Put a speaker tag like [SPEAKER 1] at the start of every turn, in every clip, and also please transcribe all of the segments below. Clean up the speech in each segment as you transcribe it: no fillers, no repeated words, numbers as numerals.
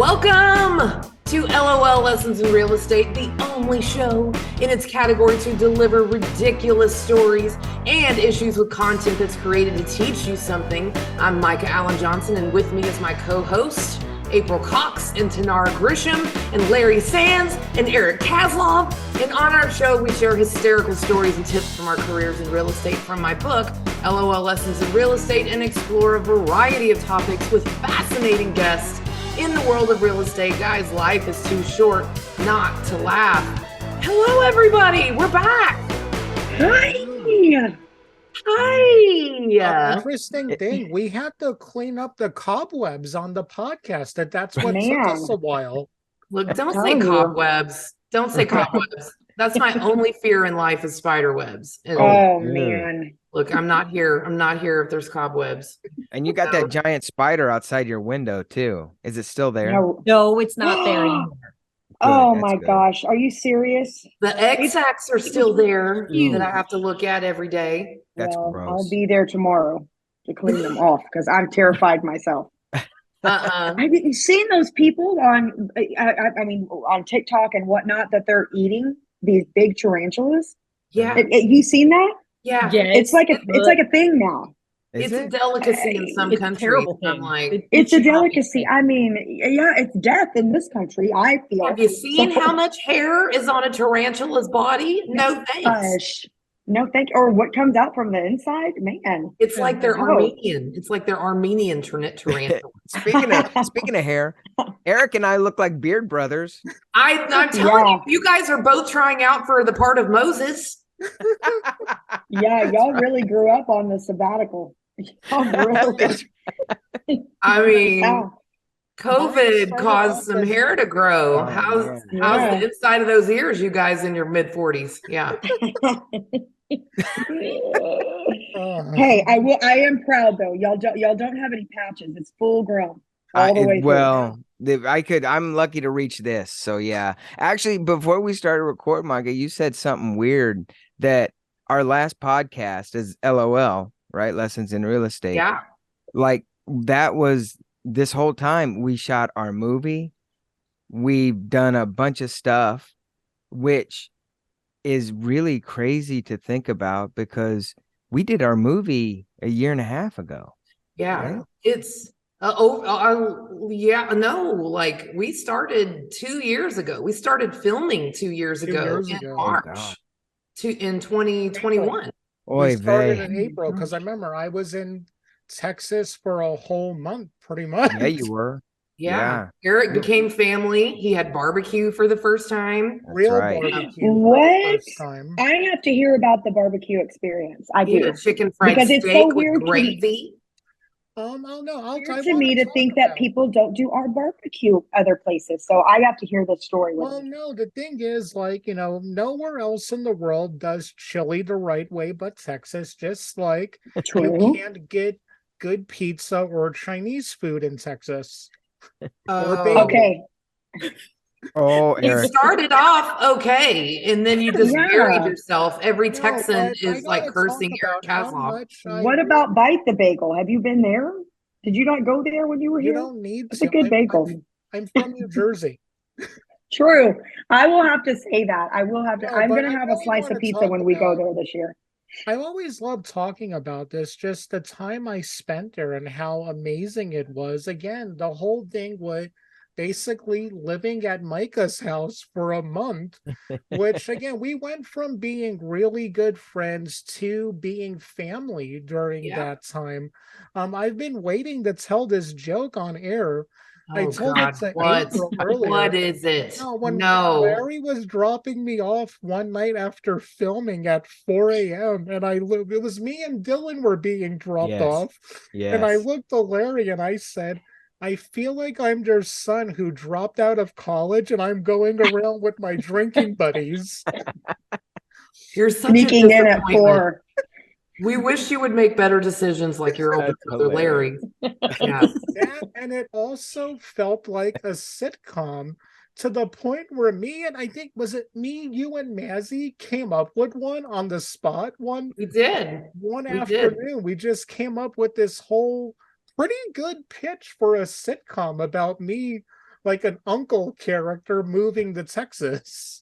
[SPEAKER 1] Welcome to LOL Lessons in Real Estate, the only show in its category to deliver ridiculous stories and issues with content that's created to teach you something. I'm Myka Allen Johnson, and with me is my co-host, April Cox and Tanara Grisham and Larry Sands and Erick Kaslov. And on our show, we share hysterical stories and tips from our careers in real estate from my book, LOL Lessons in Real Estate, and explore a variety of topics with fascinating guests in the world of real estate. Guys, life is too short not to laugh. Hello, everybody. We're back. Hi. Hi.
[SPEAKER 2] Interesting thing. We had to clean up the cobwebs on the podcast. That's what took us a while.
[SPEAKER 1] Look, don't say cobwebs. Don't say cobwebs. That's my only fear in life is spider webs. And
[SPEAKER 3] man.
[SPEAKER 1] Look, I'm not here. I'm not here if there's cobwebs.
[SPEAKER 4] And you got that giant spider outside your window too. Is it still there?
[SPEAKER 3] No, it's not there anymore.
[SPEAKER 5] Oh my gosh. Are you serious?
[SPEAKER 1] The egg sacs are still there that I have to look at every day.
[SPEAKER 4] That's gross.
[SPEAKER 5] I'll be there tomorrow to clean them off because I'm terrified myself. Have you seen those people on, I mean, on TikTok and whatnot that they're eating these big tarantulas?
[SPEAKER 1] Yeah.
[SPEAKER 5] Have you seen that?
[SPEAKER 1] Yeah.
[SPEAKER 5] It's like a thing now.
[SPEAKER 1] It's a delicacy in some countries. I'm like,
[SPEAKER 5] it's a delicacy. I mean, yeah, it's death in this country, I feel.
[SPEAKER 1] Have you seen how much hair is on a tarantula's body? No thanks.
[SPEAKER 5] No thank you. Or what comes out from the inside, man.
[SPEAKER 1] It's like they're Armenian. It's like they're Armenian tarantulas.
[SPEAKER 4] Speaking of hair, Erick and I look like beard brothers.
[SPEAKER 1] I'm telling you, you guys are both trying out for the part of Moses.
[SPEAKER 5] Yeah, y'all really grew up on the sabbatical. Really.
[SPEAKER 1] I mean, COVID caused some hair to grow. How's the inside of those ears, you guys in your mid-40s? Yeah.
[SPEAKER 5] Hey, I am proud though. Y'all don't have any patches. It's full grown all the way through.
[SPEAKER 4] Well, I'm lucky to reach this. So yeah. Actually, before we started recording, Myka, you said something weird that our last podcast is LOL, right? Lessons in Real Estate.
[SPEAKER 1] Yeah.
[SPEAKER 4] Like that was this whole time we shot our movie. We've done a bunch of stuff, which is really crazy to think about because we did our movie a year and a half ago.
[SPEAKER 1] Yeah.
[SPEAKER 4] Right?
[SPEAKER 1] It's like we started 2 years ago. We started filming 2 years ago in March in 2021.
[SPEAKER 2] We started in April because I remember I was in Texas for a whole month pretty much.
[SPEAKER 4] Yeah, you were.
[SPEAKER 1] Yeah. Erick became family. He had barbecue for the first time.
[SPEAKER 2] Real barbecue.
[SPEAKER 5] What? First time. I have to hear about the barbecue experience. I do.
[SPEAKER 1] Chicken fried
[SPEAKER 5] because
[SPEAKER 1] steak
[SPEAKER 5] it's so weird
[SPEAKER 1] with gravy.
[SPEAKER 5] It's to me to think that people don't do our barbecue other places. So I have to hear the story.
[SPEAKER 2] No, the thing is, like, nowhere else in the world does chili the right way but Texas. Just like you can't get good pizza or Chinese food in Texas.
[SPEAKER 5] Okay.
[SPEAKER 4] Oh,
[SPEAKER 1] you started off okay, and then you just buried yourself. Every Texan is like cursing Erick Kaslov.
[SPEAKER 5] What about Bite the Bagel? Have you been there? Did you not go there when you were here?
[SPEAKER 2] You don't need
[SPEAKER 5] it's a good bagel.
[SPEAKER 2] I'm from New Jersey.
[SPEAKER 5] True. I will have to say that. I will have to. I'm going to have a slice of pizza when we go there this year.
[SPEAKER 2] I always love talking about this, just the time I spent there and how amazing it was. Again, the whole thing was basically living at Myka's house for a month, which again, we went from being really good friends to being family during that time. I've been waiting to tell this joke on air. I told it to April earlier.
[SPEAKER 1] What is it?
[SPEAKER 2] When Larry was dropping me off one night after filming at 4 a.m. and it was me and Dylan were being dropped off. Yes. And I looked at Larry and I said, I feel like I'm their son who dropped out of college and I'm going around with my drinking buddies.
[SPEAKER 1] You're such
[SPEAKER 5] sneaking in at 4.
[SPEAKER 1] We wish you would make better decisions like your older brother, Larry. Yeah.
[SPEAKER 2] And it also felt like a sitcom to the point where was it me, you, and Mazzy came up with one on the spot? We did. One afternoon, we just came up with this whole pretty good pitch for a sitcom about me like an uncle character moving to Texas.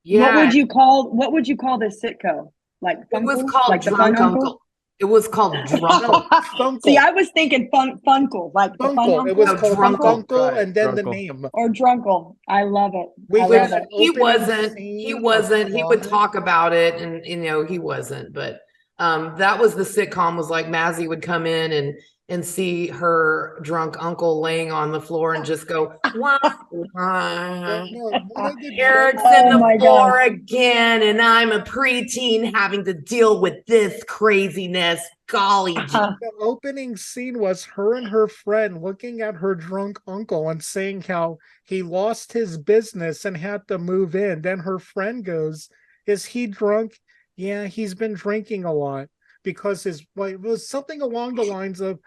[SPEAKER 1] Yeah.
[SPEAKER 5] What would you call this sitcom? Like
[SPEAKER 1] It was
[SPEAKER 5] Funkle?
[SPEAKER 1] called
[SPEAKER 5] Like the
[SPEAKER 1] Drunk
[SPEAKER 5] Fun
[SPEAKER 1] Uncle. It was called Drunk
[SPEAKER 2] No, Funkle.
[SPEAKER 5] See, I was thinking Funkle, like the Fun
[SPEAKER 2] Funkle. It was
[SPEAKER 1] No,
[SPEAKER 2] called
[SPEAKER 1] Drunkle.
[SPEAKER 2] Funkle, and then the
[SPEAKER 4] Drunkle.
[SPEAKER 2] name.
[SPEAKER 5] or Drunkle. I love it.
[SPEAKER 2] We
[SPEAKER 5] I
[SPEAKER 2] get
[SPEAKER 5] love
[SPEAKER 2] an
[SPEAKER 5] it.
[SPEAKER 1] He
[SPEAKER 2] opening
[SPEAKER 1] wasn't.
[SPEAKER 2] scene
[SPEAKER 1] He
[SPEAKER 2] of
[SPEAKER 1] wasn't. He would
[SPEAKER 2] Clyde.
[SPEAKER 1] talk about it, and he wasn't. But that was the sitcom. Was like Mazzy would come in and see her drunk uncle laying on the floor and just go, wah, wah.
[SPEAKER 2] No, one of the
[SPEAKER 1] Eric's
[SPEAKER 2] jokes-
[SPEAKER 1] in
[SPEAKER 5] Oh
[SPEAKER 1] the
[SPEAKER 5] my
[SPEAKER 1] floor again, and I'm a preteen having to deal with this craziness. Golly gee.
[SPEAKER 2] the opening scene was her and her friend looking at her drunk uncle and saying how he lost his business and had to move in. Then her friend goes, "Is he drunk?" "Yeah, he's been drinking a lot because his wife," it was something along the lines of,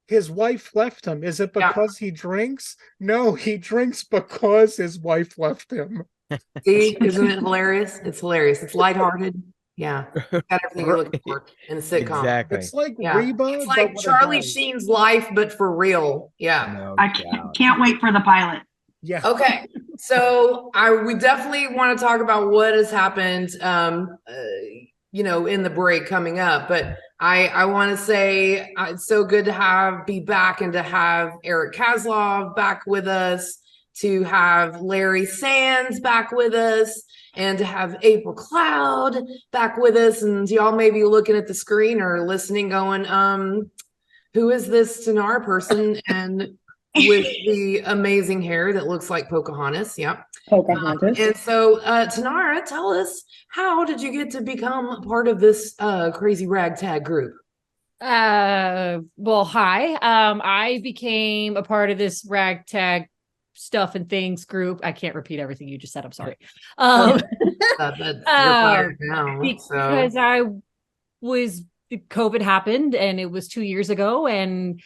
[SPEAKER 2] his wife left him. Is it
[SPEAKER 1] Yeah.
[SPEAKER 2] because he drinks? No, he drinks because his wife left him.
[SPEAKER 1] See, isn't it hilarious? It's hilarious. It's lighthearted. Yeah, got everything you're looking for in a sitcom.
[SPEAKER 4] Exactly.
[SPEAKER 2] It's like
[SPEAKER 1] Yeah.
[SPEAKER 2] Reba,
[SPEAKER 1] It's
[SPEAKER 2] but
[SPEAKER 1] like
[SPEAKER 2] with a
[SPEAKER 1] Charlie
[SPEAKER 2] dog.
[SPEAKER 1] Sheen's life, but for real. Yeah.
[SPEAKER 4] No
[SPEAKER 5] I
[SPEAKER 4] doubt.
[SPEAKER 5] can't wait for the pilot.
[SPEAKER 2] Yeah.
[SPEAKER 1] Okay. So we definitely want to talk about what has happened, in the break coming up. But I want to say it's so good to be back and to have Erick Kaslov back with us, to have Larry Sands back with us, and to have April Cloud back with us. And y'all may be looking at the screen or listening going, who is this Tanara person? And with the amazing hair that looks like Pocahontas. Yep.
[SPEAKER 5] Pocahontas.
[SPEAKER 1] And so, Tanara, tell us, how did you get to become part of this crazy ragtag group?
[SPEAKER 3] Well, hi. I became a part of this ragtag stuff and things group. I can't repeat everything you just said. I'm sorry.
[SPEAKER 1] You're fired now.
[SPEAKER 3] Because COVID happened and it was 2 years ago, and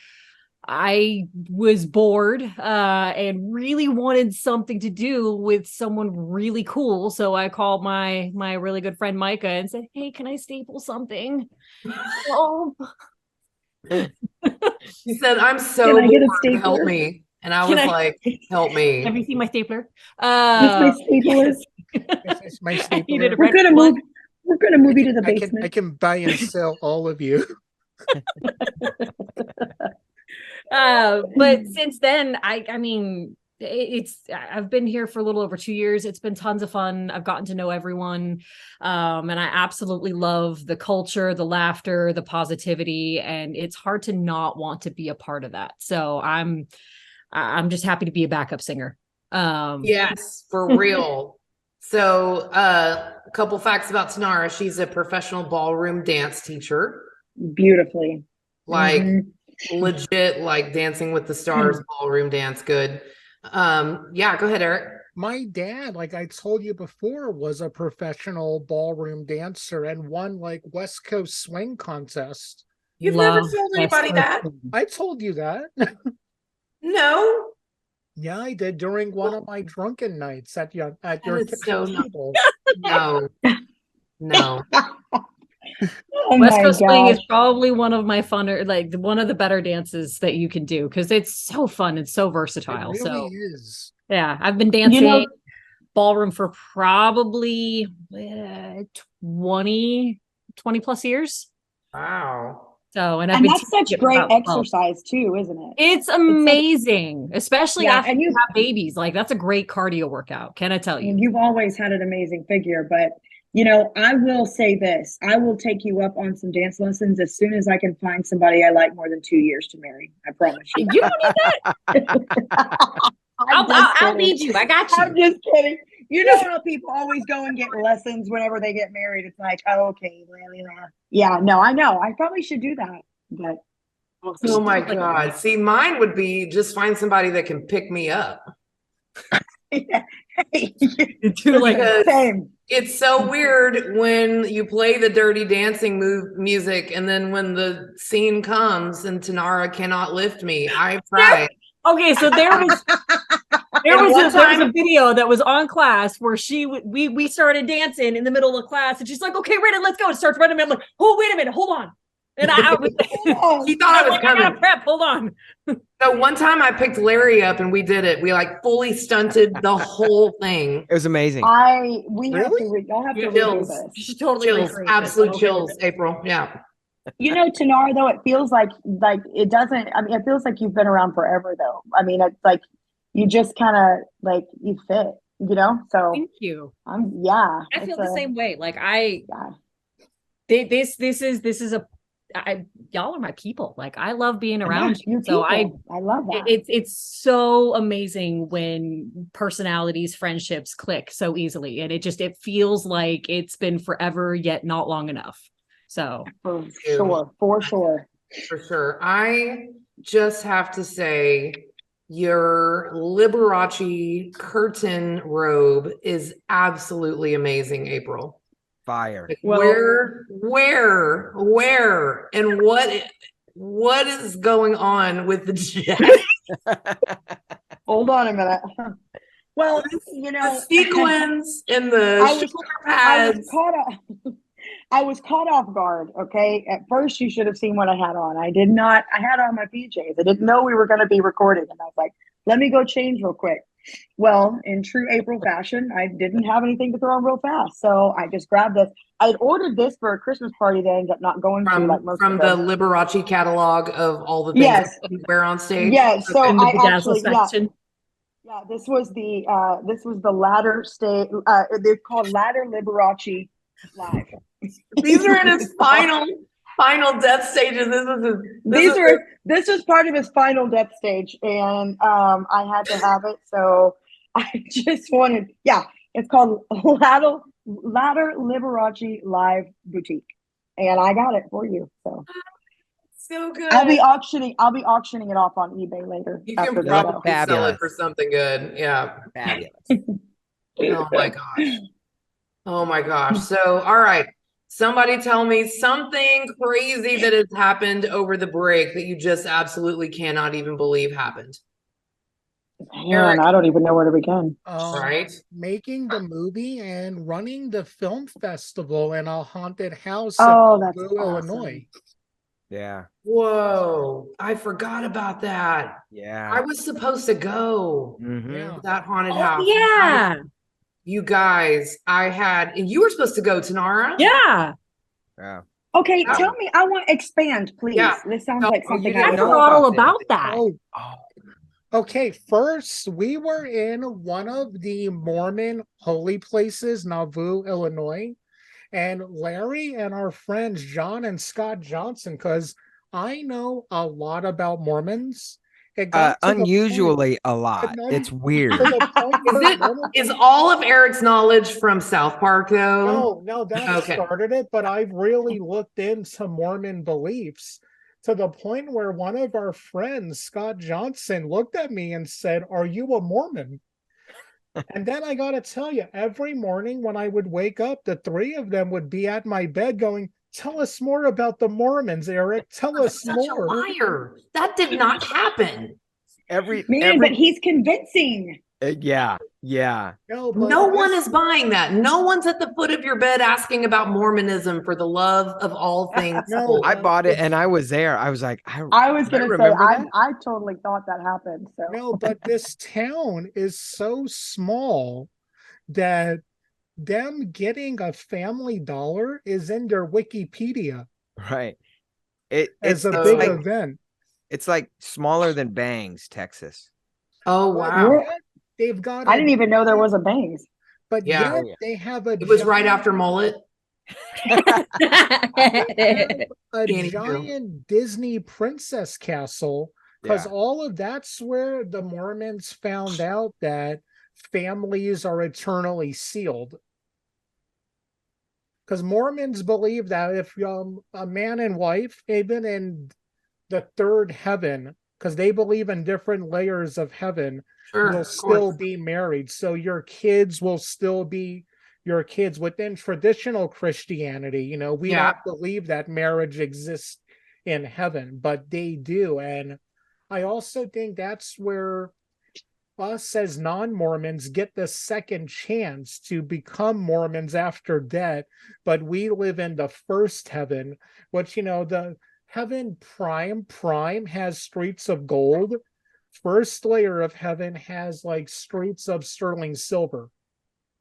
[SPEAKER 3] I was bored and really wanted something to do with someone really cool. So I called my really good friend Myka and said, "Hey, can I staple something?" Oh.
[SPEAKER 1] She said, "I'm so
[SPEAKER 5] Can I get a
[SPEAKER 1] bored,
[SPEAKER 5] stapler?
[SPEAKER 1] help me." And I was like, "Help me."
[SPEAKER 3] Have you seen my stapler?
[SPEAKER 5] That's my stapler.
[SPEAKER 2] This is my
[SPEAKER 3] I needed
[SPEAKER 2] stapler.
[SPEAKER 3] a
[SPEAKER 5] We're
[SPEAKER 3] red
[SPEAKER 5] gonna
[SPEAKER 3] one.
[SPEAKER 5] move. We're gonna move you to the basement.
[SPEAKER 2] I can buy and sell all of you.
[SPEAKER 3] But since then, I mean, I've been here for a little over 2 years. It's been tons of fun. I've gotten to know everyone. And I absolutely love the culture, the laughter, the positivity, and it's hard to not want to be a part of that. So I'm just happy to be a backup singer.
[SPEAKER 1] Yes, for real. So, a couple facts about Tanara. She's a professional ballroom dance teacher.
[SPEAKER 5] Beautifully.
[SPEAKER 1] Like
[SPEAKER 5] Mhm.
[SPEAKER 1] legit, like Dancing with the Stars ballroom dance. Good. Yeah, go ahead, Erick.
[SPEAKER 2] My dad, like I told you before, was a professional ballroom dancer and won like West Coast swing contest.
[SPEAKER 1] You've never
[SPEAKER 3] Love
[SPEAKER 1] told
[SPEAKER 3] West
[SPEAKER 1] anybody
[SPEAKER 3] Coast
[SPEAKER 1] that?
[SPEAKER 3] swing.
[SPEAKER 2] I told you that.
[SPEAKER 1] No.
[SPEAKER 2] Yeah, I did during one of my drunken nights at your
[SPEAKER 1] is so
[SPEAKER 2] kitchen
[SPEAKER 1] not-
[SPEAKER 2] table.
[SPEAKER 1] No. No.
[SPEAKER 5] Oh
[SPEAKER 3] West
[SPEAKER 5] my
[SPEAKER 3] Coast swing is
[SPEAKER 5] gosh.
[SPEAKER 3] probably one of my funner, like one of the better dances that you can do, because it's so fun and so
[SPEAKER 2] It
[SPEAKER 3] versatile.
[SPEAKER 2] really
[SPEAKER 3] So
[SPEAKER 2] is.
[SPEAKER 3] yeah, I've been dancing
[SPEAKER 5] know-
[SPEAKER 3] ballroom for probably 20 plus years.
[SPEAKER 1] Wow.
[SPEAKER 3] So, and I've
[SPEAKER 5] And
[SPEAKER 3] been
[SPEAKER 5] that's such
[SPEAKER 3] teaching
[SPEAKER 5] great
[SPEAKER 3] about 12.
[SPEAKER 5] exercise too, isn't it?
[SPEAKER 3] It's amazing, especially
[SPEAKER 5] Yeah,
[SPEAKER 3] after
[SPEAKER 5] and
[SPEAKER 3] you
[SPEAKER 5] you-
[SPEAKER 3] have babies. Like, that's a great cardio workout. Can I tell
[SPEAKER 5] I
[SPEAKER 3] you?
[SPEAKER 5] mean, you've always had an amazing figure, but I will say this. I will take you up on some dance lessons as soon as I can find somebody I like more than 2 years to marry. I promise you.
[SPEAKER 3] You don't need that. I'll need you. I got you.
[SPEAKER 5] I'm just kidding. You know how people always go and get lessons whenever they get married. It's like, oh, okay, yeah, no, I know. I probably should do that, but
[SPEAKER 1] Oh my God. See, mine would be just find somebody that can pick me up.
[SPEAKER 3] Do like
[SPEAKER 1] Because
[SPEAKER 5] same.
[SPEAKER 1] it's so weird when you play the dirty dancing music and then when the scene comes and Tanara cannot lift me. I've tried.
[SPEAKER 3] okay, so there was a video that was on class where we started dancing in the middle of class, and she's like, "Okay, ready, let's go." It starts running. I'm like, "Oh, wait a minute, hold on." And I was,
[SPEAKER 1] She thought I was
[SPEAKER 3] like, I gotta
[SPEAKER 1] coming.
[SPEAKER 3] prep. Hold on.
[SPEAKER 1] So one time I picked Larry up and we did it. We like fully stunted the whole thing.
[SPEAKER 4] It was amazing.
[SPEAKER 5] We have
[SPEAKER 2] Really?
[SPEAKER 5] to y'all have to redo
[SPEAKER 1] Chills.
[SPEAKER 5] this.
[SPEAKER 3] You should totally
[SPEAKER 1] Chills,
[SPEAKER 3] recreate this.
[SPEAKER 1] absolute
[SPEAKER 3] I'm okay
[SPEAKER 1] chills,
[SPEAKER 3] with it.
[SPEAKER 1] April. Yeah.
[SPEAKER 5] You know, Tanara, though, it feels like it doesn't. I mean, it feels like you've been around forever, though. I mean, it's like you just kind of like you fit, you know. So
[SPEAKER 3] Thank you.
[SPEAKER 5] yeah.
[SPEAKER 3] I feel the same way. Like
[SPEAKER 5] Yeah.
[SPEAKER 3] this is y'all are my people. Like I love being around you.
[SPEAKER 5] You
[SPEAKER 3] So
[SPEAKER 5] I love that.
[SPEAKER 3] it's so amazing when personalities, friendships click so easily. And it feels like it's been forever, yet not long enough. So
[SPEAKER 5] for sure.
[SPEAKER 1] For sure. I just have to say, your Liberaci curtain robe is absolutely amazing, April.
[SPEAKER 4] Fire.
[SPEAKER 1] Like,
[SPEAKER 5] Well-
[SPEAKER 1] where, and what is going on with the jacket?
[SPEAKER 5] Hold on a minute. Well, you know,
[SPEAKER 1] The sequins and the
[SPEAKER 5] I was
[SPEAKER 1] shoulder pads.
[SPEAKER 5] I was caught off guard. Okay. At first, you should have seen what I had on. I had on my PJs. I didn't know we were going to be recording. And I was like, let me go change real quick. Well, in true April fashion, I didn't have anything to throw on real fast. So I just grabbed this. I had ordered this for a Christmas party that ended up not going to like most
[SPEAKER 1] From
[SPEAKER 5] of
[SPEAKER 1] the
[SPEAKER 5] them.
[SPEAKER 1] Liberaci catalog of all the things
[SPEAKER 5] Yes.
[SPEAKER 1] you wear on stage.
[SPEAKER 5] Yes. So
[SPEAKER 3] in the
[SPEAKER 5] I
[SPEAKER 3] bedazzle
[SPEAKER 5] actually,
[SPEAKER 3] section.
[SPEAKER 5] yeah, this was the ladder stage. They're called Ladder Liberaci Live.
[SPEAKER 1] These are in his final death stages.
[SPEAKER 5] This was part of his final death stage, and I had to have it. So I just wanted, it's called Ladder Liberaci Live Boutique, and I got it for you.
[SPEAKER 1] So good.
[SPEAKER 5] I'll be auctioning it off on eBay later.
[SPEAKER 1] You can
[SPEAKER 5] after the
[SPEAKER 1] probably
[SPEAKER 5] show.
[SPEAKER 1] sell
[SPEAKER 4] Fabulous.
[SPEAKER 1] it for something good. Yeah.
[SPEAKER 4] Fabulous.
[SPEAKER 1] Oh my gosh. Oh my gosh. So, all right. Somebody tell me something crazy that has happened over the break that you just absolutely cannot even believe happened.
[SPEAKER 5] Man, I don't even know where to begin.
[SPEAKER 1] Right?
[SPEAKER 2] Making the movie and running the film festival in a haunted house
[SPEAKER 5] Oh,
[SPEAKER 2] in
[SPEAKER 5] that's
[SPEAKER 2] Blue,
[SPEAKER 5] awesome.
[SPEAKER 2] Illinois.
[SPEAKER 4] Yeah.
[SPEAKER 1] Whoa. I forgot about that.
[SPEAKER 4] Yeah.
[SPEAKER 1] I was supposed to go
[SPEAKER 4] Mhm.
[SPEAKER 2] Yeah.
[SPEAKER 1] to that haunted
[SPEAKER 3] Oh,
[SPEAKER 1] house.
[SPEAKER 3] yeah.
[SPEAKER 1] You guys, and you were supposed to go, Tanara.
[SPEAKER 3] Yeah.
[SPEAKER 4] Yeah.
[SPEAKER 5] Okay,
[SPEAKER 1] Yeah.
[SPEAKER 5] tell me. I want to expand, please.
[SPEAKER 1] Yeah.
[SPEAKER 5] This sounds
[SPEAKER 1] Oh,
[SPEAKER 5] like
[SPEAKER 4] you
[SPEAKER 5] something
[SPEAKER 4] didn't
[SPEAKER 5] I
[SPEAKER 3] I
[SPEAKER 5] would
[SPEAKER 4] know
[SPEAKER 3] forgot
[SPEAKER 5] love.
[SPEAKER 3] all
[SPEAKER 4] about
[SPEAKER 3] about that.
[SPEAKER 2] Oh,
[SPEAKER 4] Oh.
[SPEAKER 2] okay. First, we were in one of the Mormon holy places, Nauvoo, Illinois, and Larry and our friends John and Scott Johnson, because I know a lot about Mormons. It got to the point-
[SPEAKER 4] Unusually a lot.
[SPEAKER 2] No,
[SPEAKER 4] It's
[SPEAKER 2] to
[SPEAKER 4] weird.
[SPEAKER 2] the point where Mormon-
[SPEAKER 1] Is all of Erick's knowledge from South Park though?
[SPEAKER 2] no, that
[SPEAKER 1] Okay.
[SPEAKER 2] started it, but I've really looked into Mormon beliefs to the point where one of our friends, Scott Johnson, looked at me and said, "Are you a Mormon?" And then I gotta tell you, every morning when I would wake up, the three of them would be at my bed going, "Tell us more about the Mormons, Erick. Tell us
[SPEAKER 1] Such
[SPEAKER 2] more."
[SPEAKER 1] a liar. That did not happen.
[SPEAKER 5] Man, but he's convincing.
[SPEAKER 4] Yeah.
[SPEAKER 2] No, but
[SPEAKER 1] No one is buying that. No one's at the foot of your bed asking about Mormonism for the love of all things.
[SPEAKER 2] No,
[SPEAKER 4] I bought it and I was there. I was like,
[SPEAKER 5] I was going to say,
[SPEAKER 4] remember that.
[SPEAKER 5] I totally thought that happened. So
[SPEAKER 2] No, but this town is so small that them getting a Family Dollar is in their Wikipedia
[SPEAKER 4] Right.
[SPEAKER 2] as a
[SPEAKER 1] it's
[SPEAKER 2] big
[SPEAKER 1] like-
[SPEAKER 2] event.
[SPEAKER 4] It's like smaller than Bangs, Texas.
[SPEAKER 1] Oh,
[SPEAKER 2] But
[SPEAKER 1] wow.
[SPEAKER 2] yet they've got.
[SPEAKER 5] I didn't even know there was a Bangs.
[SPEAKER 2] But
[SPEAKER 1] Yeah.
[SPEAKER 2] yet
[SPEAKER 4] Oh, yeah.
[SPEAKER 2] they have a.
[SPEAKER 1] It was right after Mullet.
[SPEAKER 2] a
[SPEAKER 1] Anywho.
[SPEAKER 2] giant Disney princess castle, because
[SPEAKER 4] Yeah.
[SPEAKER 2] all of that's where the Mormons found out that families are eternally sealed. Because Mormons believe that if a man and wife, even in the third heaven, because they believe in different layers of heaven,
[SPEAKER 1] Sure.
[SPEAKER 2] will
[SPEAKER 1] of
[SPEAKER 2] still
[SPEAKER 1] course.
[SPEAKER 2] be married. So your kids will still be your kids. Within traditional Christianity, we
[SPEAKER 1] Yeah.
[SPEAKER 2] don't believe that marriage exists in heaven, but they do. And I also think that's where us as non-Mormons get the second chance to become Mormons after death, but we live in the first heaven, which, the heaven prime has streets of gold. First layer of heaven has like streets of sterling silver.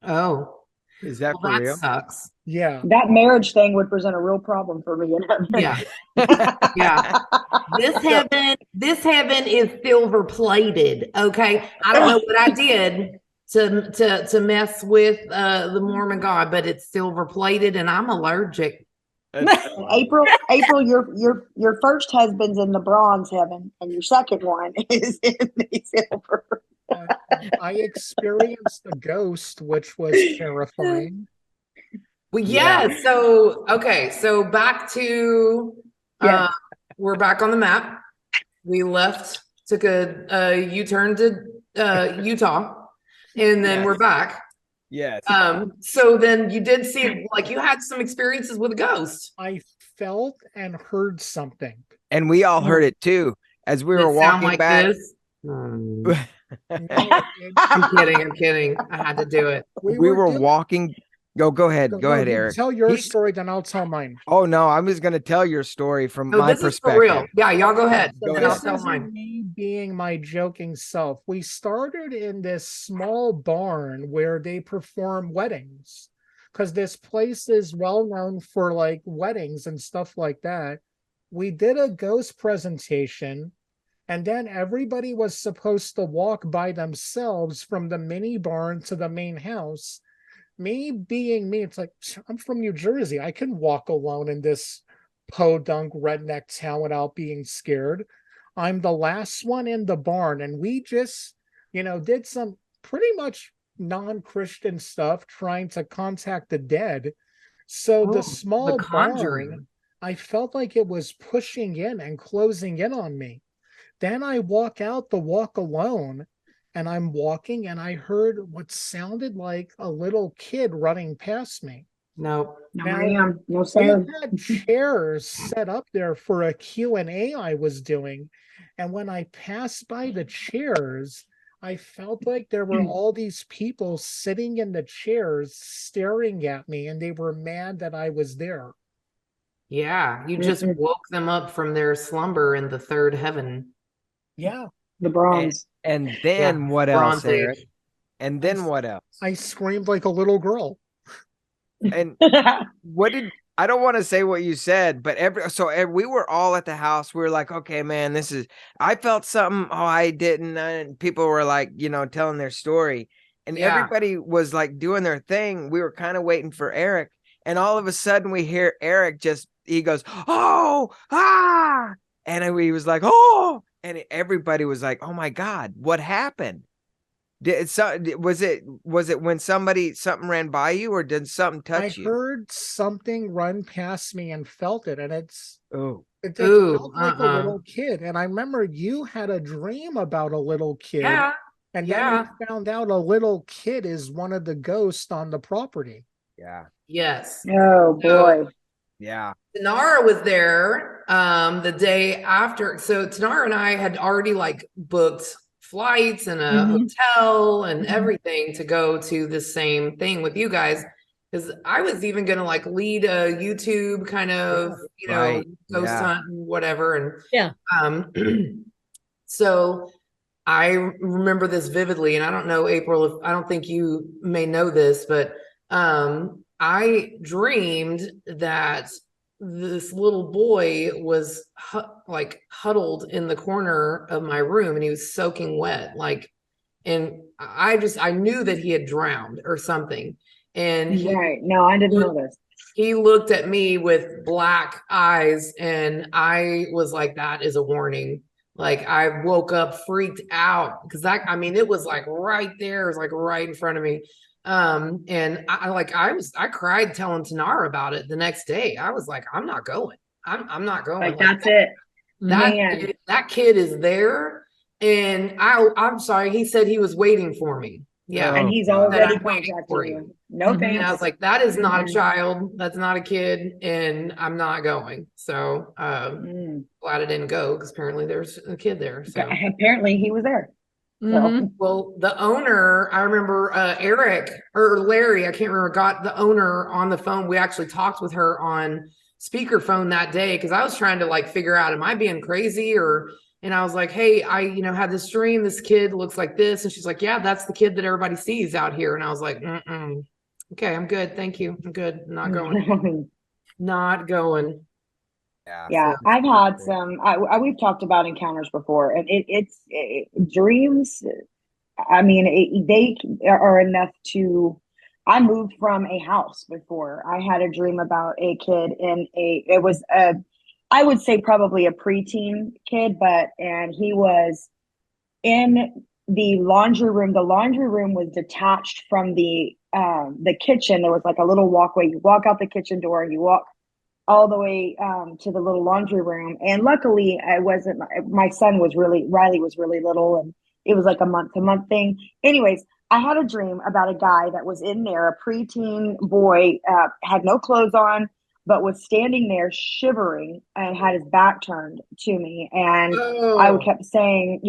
[SPEAKER 1] Oh,
[SPEAKER 4] Is that
[SPEAKER 1] well,
[SPEAKER 4] for
[SPEAKER 1] that
[SPEAKER 4] real?
[SPEAKER 1] sucks.
[SPEAKER 2] Yeah.
[SPEAKER 5] That marriage thing would present a real problem for me.
[SPEAKER 1] Yeah. Yeah. This heaven is silver plated. Okay. I don't know what I did to mess with the Mormon God, but it's silver plated and I'm allergic.
[SPEAKER 5] April, your first husband's in the bronze heaven, and your second one is in the silver.
[SPEAKER 2] I experienced a ghost, which was terrifying.
[SPEAKER 1] Well, yeah. So okay. So back to we're back on the map. We left, took a U-turn to Utah, and then we're back.
[SPEAKER 4] Yes.
[SPEAKER 1] So then you did see, like, you had some experiences with a ghost.
[SPEAKER 2] I felt and heard something.
[SPEAKER 4] And we all heard it too as we were walking back.
[SPEAKER 1] This? I'm kidding. I had to do it.
[SPEAKER 2] We
[SPEAKER 4] were walking. Go ahead. Go ahead, Erick.
[SPEAKER 2] Tell your story, then I'll tell mine.
[SPEAKER 4] Oh no, I was going to tell your story from my
[SPEAKER 1] this
[SPEAKER 4] perspective.
[SPEAKER 1] Is for real. Yeah, y'all go ahead.
[SPEAKER 2] So
[SPEAKER 1] I'll
[SPEAKER 2] this
[SPEAKER 1] tell
[SPEAKER 2] is
[SPEAKER 1] mine.
[SPEAKER 2] me being my joking self. We started in this small barn where they perform weddings, because this place is well known for like weddings and stuff like that. We did a ghost presentation, and then everybody was supposed to walk by themselves from the mini barn to the main house. Me being me, it's like, I'm from New Jersey. I can walk alone in this podunk redneck town without being scared. I'm the last one in the barn, and we just, did some pretty much non-Christian stuff trying to contact the dead. So the small barn, I felt like it was pushing in and closing in on me. Then I walk out the walk alone, and I'm walking, and I heard what sounded like a little kid running past me.
[SPEAKER 1] Nope.
[SPEAKER 5] No,
[SPEAKER 2] we had chairs set up there for a Q&A I was doing. And when I passed by the chairs, I felt like there were all these people sitting in the chairs staring at me, and they were mad that I was there.
[SPEAKER 1] Yeah, you just woke them up from their slumber in the third heaven.
[SPEAKER 2] Yeah.
[SPEAKER 5] The bronze.
[SPEAKER 4] And then what else, Erick? And then what else?
[SPEAKER 2] I screamed like a little girl.
[SPEAKER 4] And I don't want to say what you said, but we were all at the house. We were like, okay, man, I felt something. Oh, I didn't. And people were like, telling their story, and everybody was like doing their thing. We were kind of waiting for Erick, and all of a sudden we hear Erick he goes, oh, ah. And he was like, oh, and everybody was like, oh my God, what happened? Was it when something ran by you, or did something touch you?
[SPEAKER 2] I heard something run past me and felt it, and it
[SPEAKER 1] felt
[SPEAKER 2] like a little kid. And I remember you had a dream about a little kid.
[SPEAKER 1] Yeah.
[SPEAKER 2] And then we found out a little kid is one of the ghosts on the property.
[SPEAKER 4] Yeah.
[SPEAKER 1] Yes.
[SPEAKER 5] Oh boy.
[SPEAKER 4] Yeah.
[SPEAKER 1] Tanara was there the day after. So Tanara and I had already like booked flights and a hotel and everything to go to the same thing with you guys, because I was even gonna like lead a YouTube kind of ghost hunt and whatever, and so I remember this vividly, and I don't know, April, I don't think you may know this, but I dreamed that this little boy was huddled in the corner of my room, and he was soaking wet, and I knew that he had drowned or something. And
[SPEAKER 5] no, I didn't know this.
[SPEAKER 1] He looked at me with black eyes, and I was like, that is a warning. Like, I woke up freaked out, because it was like right there, it was like right in front of me. And I cried telling Tanara about it the next day. I was like, I'm not going. I'm not going.
[SPEAKER 5] Like that's it.
[SPEAKER 1] That kid is there. And I'm sorry. He said he was waiting for me. Yeah.
[SPEAKER 5] And he's already contacting you. No thanks.
[SPEAKER 1] And I was like, that is not a child. That's not a kid. And I'm not going. So, glad I didn't go, because apparently there's a kid there. So
[SPEAKER 5] apparently he was there.
[SPEAKER 3] Mhm.
[SPEAKER 1] Well, the owner, I remember Eric or Larry, I can't remember, got the owner on the phone. We actually talked with her on speakerphone that day because I was trying to like figure out, am I being crazy or, and I was like, hey, had this dream. This kid looks like this. And she's like, yeah, that's the kid that everybody sees out here. And I was like, okay, I'm good. Thank you. I'm good. I'm not going. Not going.
[SPEAKER 5] Yeah,
[SPEAKER 1] So,
[SPEAKER 5] I've had some. We've talked about encounters before, and dreams. I mean, they are enough to. I moved from a house before. I had a dream about a kid in a. It was a, I would say probably a preteen kid, and he was in the laundry room. The laundry room was detached from the kitchen. There was like a little walkway. You walk out the kitchen door, and you walk all the way to the little laundry room. And luckily, I wasn't. My son was Riley was really little, and it was like a month-to-month thing. Anyways, I had a dream about a guy that was in there, a preteen boy, had no clothes on, but was standing there shivering and had his back turned to me. And I kept saying,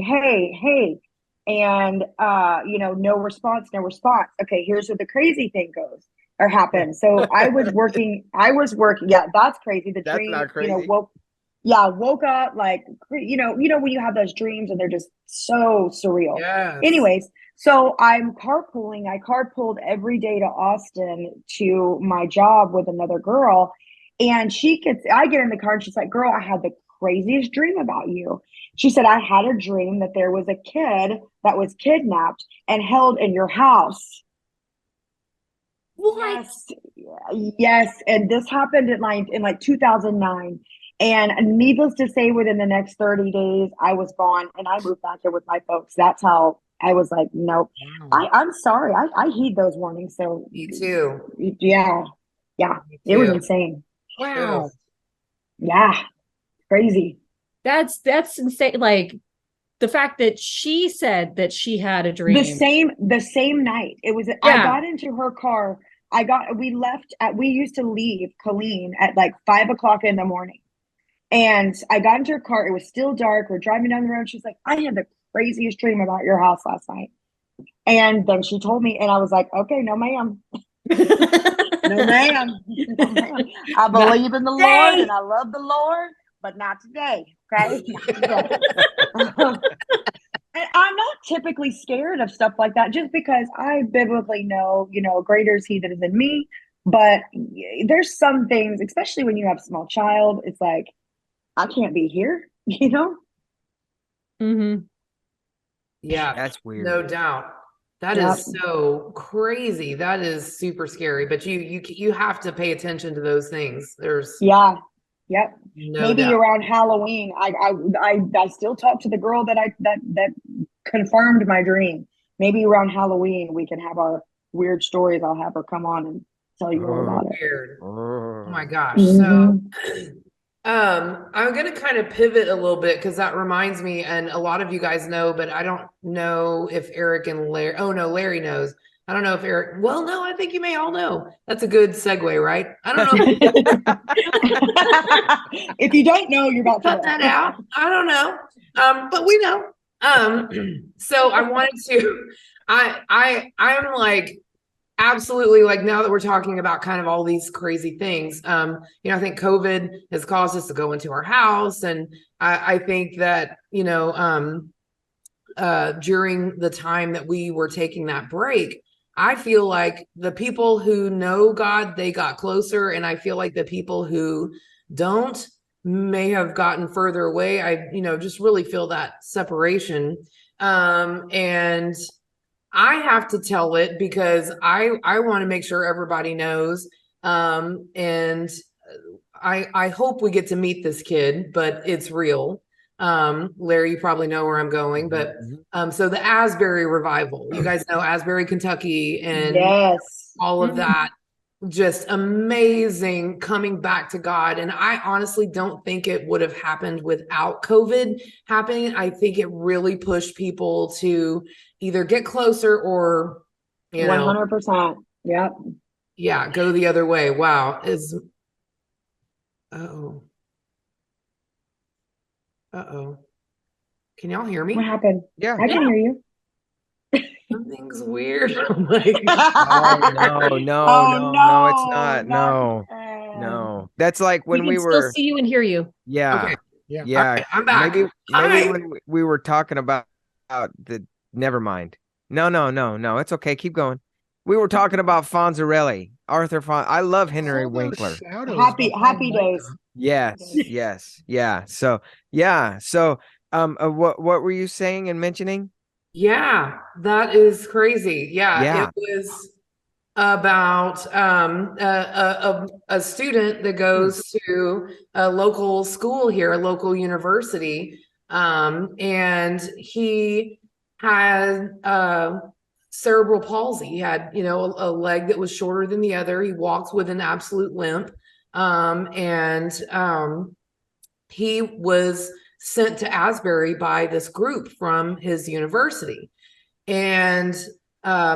[SPEAKER 5] hey, hey. And, no response, no response. Okay, here's where the crazy thing goes or happened. So I was working. Yeah, that's crazy. The
[SPEAKER 4] That's
[SPEAKER 5] dream,
[SPEAKER 4] not crazy.
[SPEAKER 5] woke up like, when you have those dreams and they're just so surreal.
[SPEAKER 1] yes.
[SPEAKER 5] Anyways, so I'm carpooling. I carpooled every day to Austin to my job with another girl. And I get in the car and she's like, girl, I had the craziest dream about you. She said, I had a dream that there was a kid that was kidnapped and held in your house.
[SPEAKER 3] What?
[SPEAKER 5] Yes. And this happened in like 2009. And needless to say, within the next 30 days, I was gone and I moved back there with my folks. That's how I was like, nope.
[SPEAKER 2] Wow.
[SPEAKER 5] I'm sorry. I heed those warnings. So
[SPEAKER 1] Me too.
[SPEAKER 5] yeah. Yeah.
[SPEAKER 1] Me
[SPEAKER 5] It was
[SPEAKER 1] too.
[SPEAKER 5] insane.
[SPEAKER 3] Wow.
[SPEAKER 5] Yeah. Crazy.
[SPEAKER 3] That's insane. Like the fact that she said that she had a dream.
[SPEAKER 5] The same night. It was, I got into her car. We used to leave Colleen at like 5 o'clock in the morning. And I got into her car. It was still dark. We're driving down the road. She's like, I had the craziest dream about your house last night. And then she told me, and I was like, okay, no, ma'am. No, ma'am. No, ma'am. I believe in the Lord and I love the Lord, but not today. Okay. I'm not typically scared of stuff like that just because I biblically know, greater is he that is in me. But there's some things, especially when you have a small child, it's like, I can't be here,
[SPEAKER 3] Mm-hmm.
[SPEAKER 1] Yeah,
[SPEAKER 4] That's weird.
[SPEAKER 1] no doubt. That is so crazy. That is super scary. But you have to pay attention to those things. There's
[SPEAKER 5] Yep.
[SPEAKER 1] no
[SPEAKER 5] Maybe
[SPEAKER 1] doubt.
[SPEAKER 5] around Halloween, I still talk to the girl that confirmed my dream. Maybe around Halloween we can have our weird stories. I'll have her come on and tell you all about it.
[SPEAKER 1] Weird. Oh my
[SPEAKER 4] Oh.
[SPEAKER 1] gosh.
[SPEAKER 5] Mhm.
[SPEAKER 1] So I'm going to kind of pivot a little bit because that reminds me, and a lot of you guys know, but I don't know if Eric and Larry, oh no, Larry knows. I don't know if Eric, well, no, I think you may all know. That's a good segue, right? I don't know.
[SPEAKER 5] If you don't know, you're about to
[SPEAKER 1] Cut that out. I don't know. But we know. So I wanted to, I'm like, absolutely, like now that we're talking about kind of all these crazy things, I think COVID has caused us to go into our house, and I think that during the time that we were taking that break, I feel like the people who know God, they got closer, and I feel like the people who don't may have gotten further away. I just really feel that separation, and I have to tell it because I want to make sure everybody knows. And I hope we get to meet this kid, but it's real. Larry, you probably know where I'm going, but so the Asbury revival, you guys know Asbury, Kentucky, and
[SPEAKER 5] Yes.
[SPEAKER 1] all of that, just amazing coming back to God. And I honestly don't think it would have happened without COVID happening. I think it really pushed people to either get closer or
[SPEAKER 5] 100%. Yep.
[SPEAKER 1] Yeah, go the other way. Wow. Can y'all hear me?
[SPEAKER 5] What happened?
[SPEAKER 4] Yeah.
[SPEAKER 5] I can hear you.
[SPEAKER 1] Something's weird. I'm like,
[SPEAKER 4] Oh no, no, it's not. No,
[SPEAKER 5] uh,
[SPEAKER 4] no. That's like
[SPEAKER 3] We
[SPEAKER 4] when
[SPEAKER 3] can
[SPEAKER 4] we
[SPEAKER 3] still
[SPEAKER 4] were,
[SPEAKER 3] see you and hear you.
[SPEAKER 4] yeah,
[SPEAKER 1] okay,
[SPEAKER 2] Yeah.
[SPEAKER 1] all
[SPEAKER 4] yeah.
[SPEAKER 1] right, I'm back.
[SPEAKER 4] Maybe
[SPEAKER 1] Hi.
[SPEAKER 4] when we were talking about the, never mind. No. It's okay. Keep going. We were talking about Fonzarelli, Arthur Fon. I love Henry
[SPEAKER 2] All those
[SPEAKER 4] Winkler.
[SPEAKER 2] shadows behind
[SPEAKER 5] happy
[SPEAKER 2] Myka.
[SPEAKER 5] days.
[SPEAKER 4] Yes, yes, yeah. So, yeah. So, what were you saying and mentioning?
[SPEAKER 1] Yeah, that is crazy. Yeah,
[SPEAKER 4] Yeah.
[SPEAKER 1] it was about a student that goes to a local school here, a local university, and he had cerebral palsy. He had, a leg that was shorter than the other. He walked with an absolute limp, and he was sent to Asbury by this group from his university. And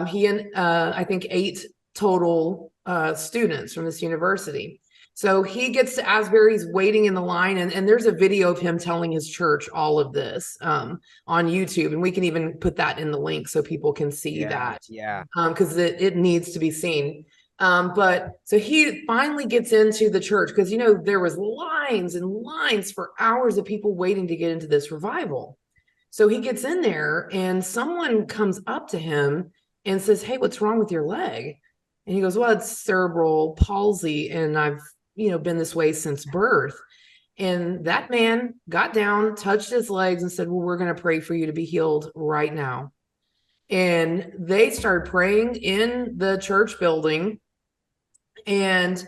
[SPEAKER 1] he and I think 8 total students from this university. So he gets to Asbury, he's waiting in the line, and there's a video of him telling his church all of this on YouTube, and we can even put that in the link so people can see that,
[SPEAKER 4] Yeah.
[SPEAKER 1] because it needs to be seen. But so he finally gets into the church because there was lines and lines for hours of people waiting to get into this revival. So he gets in there and someone comes up to him and says, "Hey, what's wrong with your leg?" And he goes, "Well, it's cerebral palsy, and I've, been this way since birth." And that man got down, touched his legs, and said, "Well, we're going to pray for you to be healed right now." And they started praying in the church building. And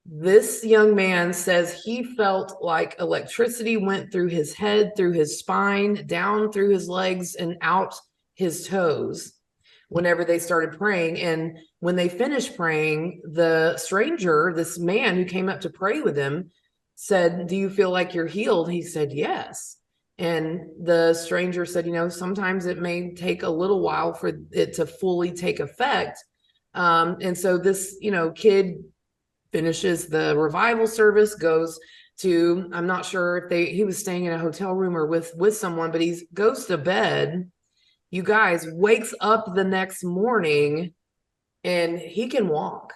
[SPEAKER 1] this young man says he felt like electricity went through his head, through his spine, down through his legs, and out his toes whenever they started praying. And when they finished praying, the stranger, this man who came up to pray with him, said, "Do you feel like you're healed?" He said, "Yes." And the stranger said, "Sometimes it may take a little while for it to fully take effect." And so this, kid finishes the revival service, goes to, I'm not sure if he was staying in a hotel room or with someone, but he goes to bed, you guys, wakes up the next morning, and he can walk.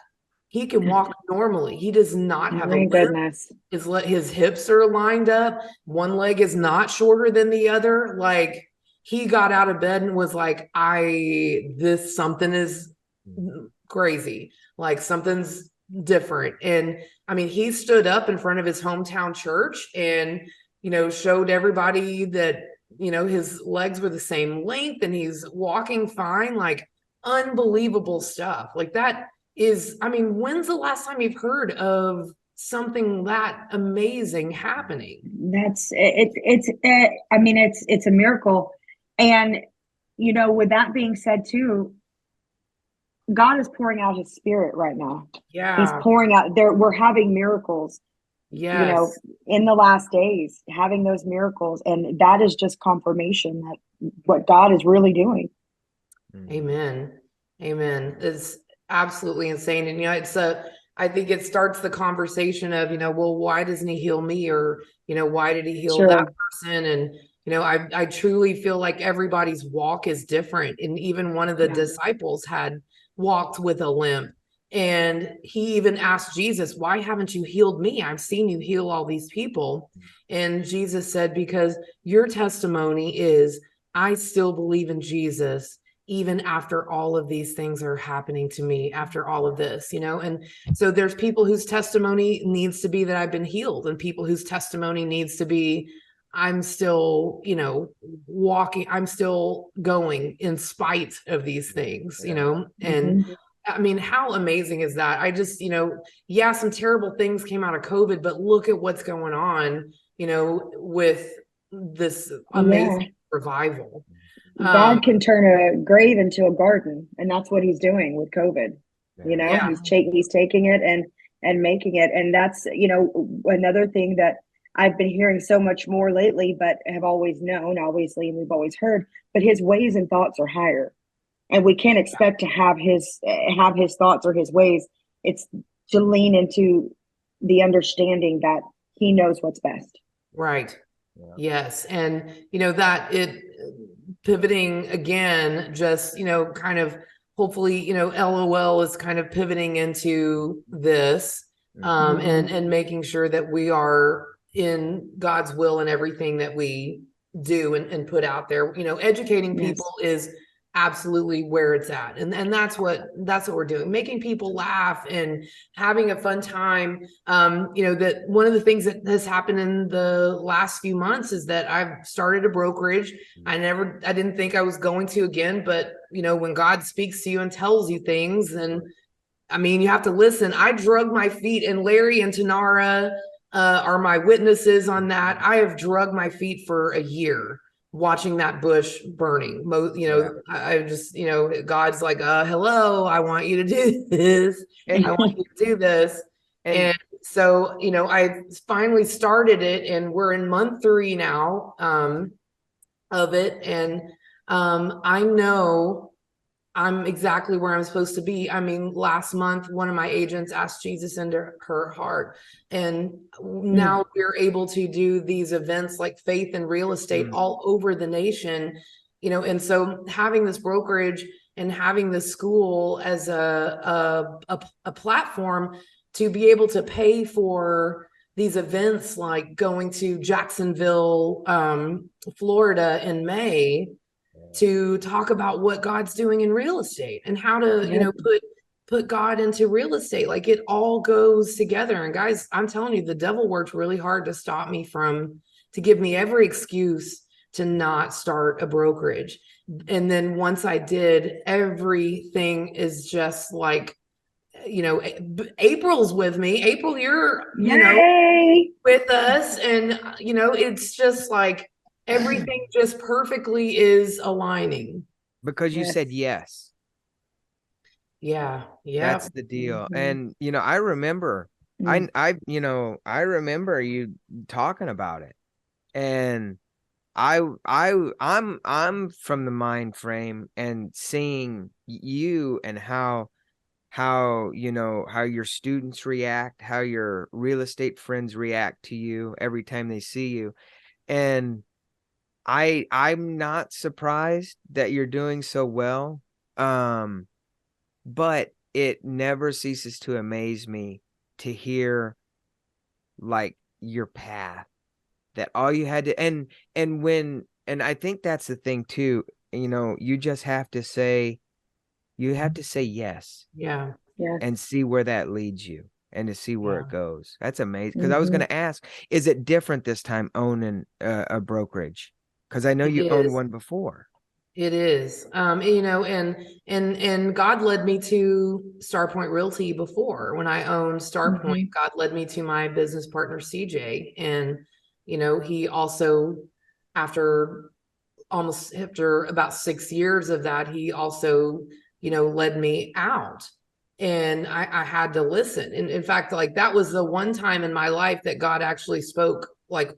[SPEAKER 1] He can walk normally. He does not have a
[SPEAKER 5] My
[SPEAKER 1] limp.
[SPEAKER 5] goodness.
[SPEAKER 1] His hips are lined up. One leg is not shorter than the other. Like, he got out of bed and was like, something is crazy. Like, something's different. And I mean, he stood up in front of his hometown church and, showed everybody that, his legs were the same length and he's walking fine. Like, unbelievable stuff. Like, that is, I mean, when's the last time you've heard of something that amazing happening?
[SPEAKER 5] I mean, it's a miracle. And, with that being said too, God is pouring out his spirit right now.
[SPEAKER 1] Yeah.
[SPEAKER 5] He's pouring out there. We're having miracles,
[SPEAKER 1] Yes.
[SPEAKER 5] in the last days, having those miracles. And that is just confirmation that what God is really doing.
[SPEAKER 1] Amen. It's absolutely insane. And, I think it starts the conversation of, well, why doesn't he heal me? Or, why did he heal that person? And, I truly feel like everybody's walk is different. And even one of the disciples had walked with a limp. And he even asked Jesus, "Why haven't you healed me? I've seen you heal all these people." And Jesus said, "Because your testimony is, I still believe in Jesus, even after all of these things are happening to me, after all of this, And so there's people whose testimony needs to be that I've been healed, and people whose testimony needs to be, I'm still, walking, I'm still going in spite of these things, and I mean, how amazing is that? I just, some terrible things came out of COVID, but look at what's going on, with this amazing revival.
[SPEAKER 5] God can turn a grave into a garden, and that's what he's doing with COVID. He's taking it and making it. And that's, another thing that I've been hearing so much more lately, but have always known, obviously, and we've always heard, but his ways and thoughts are higher. And we can't expect to have his thoughts or his ways. It's to lean into the understanding that he knows what's best.
[SPEAKER 1] Right. Yes. And, that it pivoting again, just, kind of hopefully, LOL is kind of pivoting into this, and making sure that we are in God's will in everything that we do and put out there. Educating people is absolutely where it's at. And that's what we're doing, making people laugh and having a fun time. That one of the things that has happened in the last few months is that I've started a brokerage. I didn't think I was going to again, but when God speaks to you and tells you things, and you have to listen. I drug my feet, and Larry and Tanara are my witnesses on that. I have drug my feet for a year watching that bush burning. I just, God's like, hello, I want you to do this. And I want you to do this. And so, I finally started it, and we're in month 3 now of it. And I know I'm exactly where I'm supposed to be. Last month, one of my agents asked Jesus into her heart. And now we're able to do these events like Faith and Real Estate all over the nation, and so having this brokerage and having this school as a platform to be able to pay for these events, like going to Jacksonville, Florida in May, to talk about what God's doing in real estate and how to, put God into real estate. Like, it all goes together. And guys, I'm telling you, the devil worked really hard to stop me to give me every excuse to not start a brokerage. And then once I did, everything is just like, April's with me. April, you're, with us. And, it's just like, everything just perfectly is aligning.
[SPEAKER 4] Because you said yes.
[SPEAKER 1] Yeah.
[SPEAKER 4] That's the deal. And, I remember, I remember you talking about it. And I'm from the mind frame and seeing you and how your students react, how your real estate friends react to you every time they see you. And I'm not surprised that you're doing so well. But it never ceases to amaze me to hear like your path, that all you had to, and I think that's the thing too, you just have to say, yes.
[SPEAKER 1] Yeah.
[SPEAKER 4] And see where that leads you, and to see where it goes. That's amazing. Because I was going to ask, is it different this time owning a brokerage? Because I know you owned one before.
[SPEAKER 1] It is, and God led me to StarPoint Realty before. When I owned StarPoint, God led me to my business partner, CJ. And, he also, after about 6 years of that, he also, led me out. And I had to listen. And in fact, like, that was the one time in my life that God actually spoke like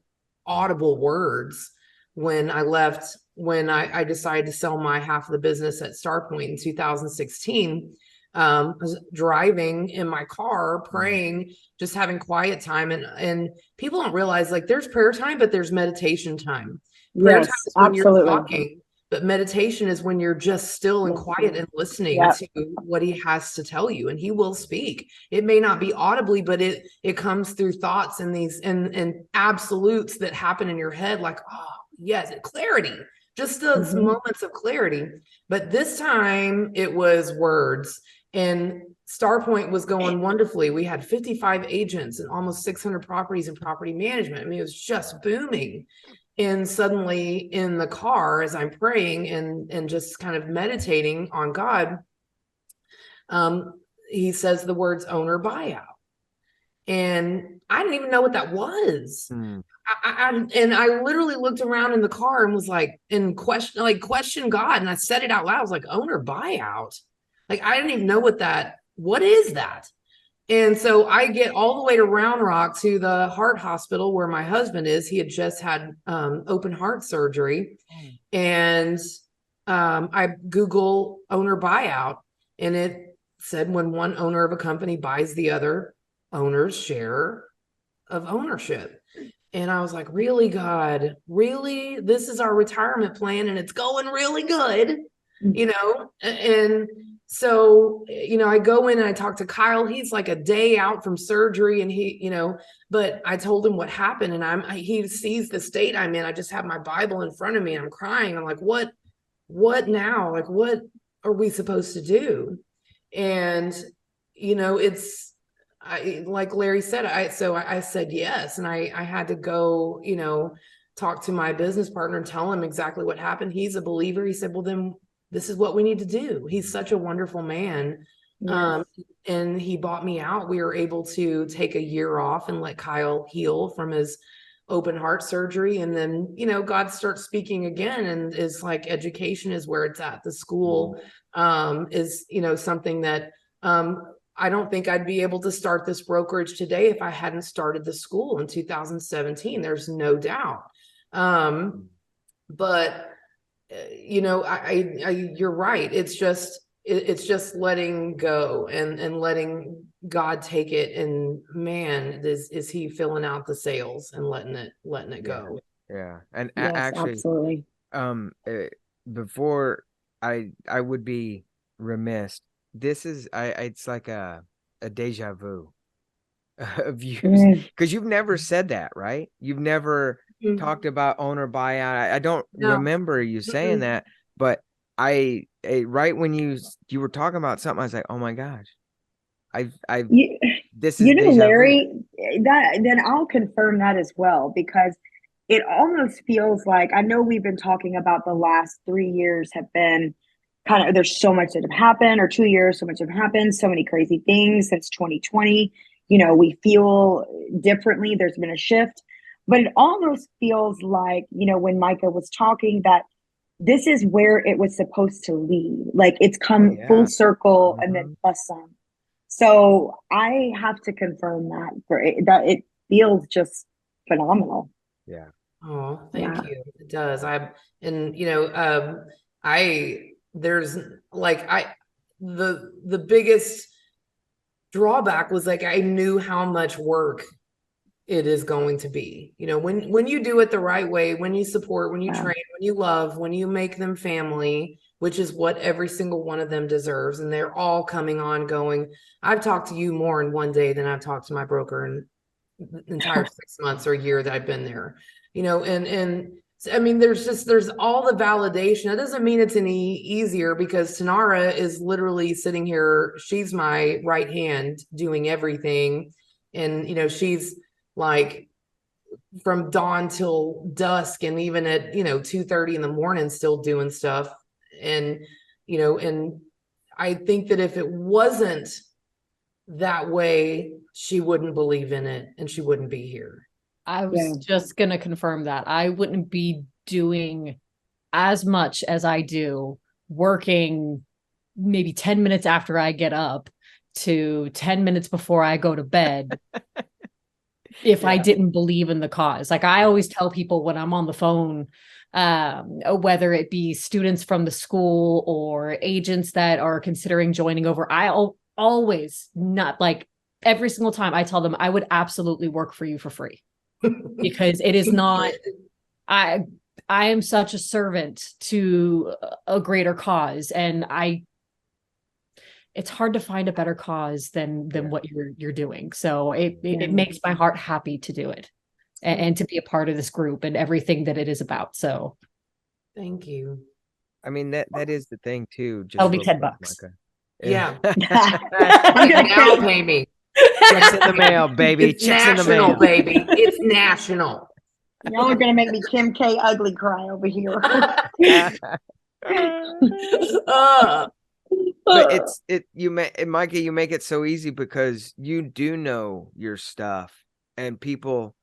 [SPEAKER 1] audible words when I left. When I decided to sell my half of the business at StarPoint in 2016, I was driving in my car, praying, just having quiet time. And people don't realize, like, there's prayer time, but there's meditation time. Prayer time is when you're talking, but meditation is when you're just still and quiet and listening to what he has to tell you. And he will speak. It may not be audibly, but it comes through thoughts and these and absolutes that happen in your head, like, oh, yes, clarity. Just those moments of clarity. But this time it was words, and StarPoint was going wonderfully. We had 55 agents and almost 600 properties in property management. It was just booming. And suddenly in the car, as I'm praying and just kind of meditating on God, he says the words owner buyout. And I didn't even know what that was. I literally looked around in the car and was like, question God. And I said it out loud. I was like, owner buyout. Like, I didn't even know what is that? And so I get all the way to Round Rock to the heart hospital where my husband is. He had just had open heart surgery. And I Google owner buyout, and it said when one owner of a company buys the other owner's share of ownership. And I was like, really, God, really? This is our retirement plan and it's going really good, you know? And so, you know, I go in and I talk to Kyle. He's like a day out from surgery and he, you know, but I told him what happened and he sees the state I'm in. I just have my Bible in front of me and I'm crying. I'm like, what now? Like, what are we supposed to do? And, you know, like Larry said, I said yes. And I had to go, you know, talk to my business partner and tell him exactly what happened. He's a believer. He said, well, then this is what we need to do. He's such a wonderful man.
[SPEAKER 5] Yes.
[SPEAKER 1] And he bought me out. We were able to take a year off and let Kyle heal from his open heart surgery. And then, you know, God starts speaking again and is like, education is where it's at. The school is, you know, something that I don't think I'd be able to start this brokerage today if I hadn't started the school in 2017. There's no doubt. But you know, you're right. It's just letting go and letting God take it. And man, is he filling out the sails and letting it go.
[SPEAKER 4] Yeah. And
[SPEAKER 5] Yes,
[SPEAKER 4] actually,
[SPEAKER 5] absolutely.
[SPEAKER 4] before I would be remiss. This is it's like a deja vu of you, because you've never said that, right? You've never talked about owner buyout. I don't remember you saying that, but right when you were talking about something, I was like, oh my gosh, this is
[SPEAKER 5] you know,
[SPEAKER 4] deja
[SPEAKER 5] Larry,
[SPEAKER 4] vu.
[SPEAKER 5] then I'll confirm that as well, because it almost feels like, I know we've been talking about the last 3 years have been kind of, there's so much that have happened, or 2 years, so much have happened, so many crazy things since 2020. You know, we feel differently. There's been a shift, but it almost feels like, you know, when Myka was talking, that this is where it was supposed to lead. Like it's come full circle and then plus some. So I have to confirm that it feels just phenomenal.
[SPEAKER 4] Yeah.
[SPEAKER 1] Oh, thank you. It does. And you know, there's like, the biggest drawback was like, I knew how much work it is going to be. You know, when you do it the right way, when you support, when you train, when you love, when you make them family, which is what every single one of them deserves. And they're all coming on going, I've talked to you more in one day than I've talked to my broker in the entire 6 months or a year that I've been there, you know, and I mean, there's all the validation. That doesn't mean it's any easier, because Tanara is literally sitting here. She's my right hand doing everything. And, you know, she's like from dawn till dusk, and even at, you know, 2:30 in the morning, still doing stuff. And, you know, and I think that if it wasn't that way, she wouldn't believe in it and she wouldn't be here.
[SPEAKER 3] I was just going to confirm that. I wouldn't be doing as much as I do, working maybe 10 minutes after I get up to 10 minutes before I go to bed, if I didn't believe in the cause. Like I always tell people when I'm on the phone, whether it be students from the school or agents that are considering joining over, I'll always, not like every single time, I tell them I would absolutely work for you for free. Because it is not, I am such a servant to a greater cause, and it's hard to find a better cause than what you're doing. So it makes my heart happy to do it and to be a part of this group and everything that it is about. So
[SPEAKER 1] thank you.
[SPEAKER 4] I mean, that is the thing too. Just
[SPEAKER 3] that'll be $10.
[SPEAKER 4] Myka.
[SPEAKER 1] Yeah.
[SPEAKER 5] I'm gonna
[SPEAKER 1] now pay me.
[SPEAKER 4] Checks in the mail, baby.
[SPEAKER 1] It's
[SPEAKER 4] Checks in the
[SPEAKER 1] national,
[SPEAKER 4] mail,
[SPEAKER 1] baby. It's national.
[SPEAKER 5] Y'all are gonna make me Kim K ugly cry over here.
[SPEAKER 4] But Myka, you make it so easy because you do know your stuff, and people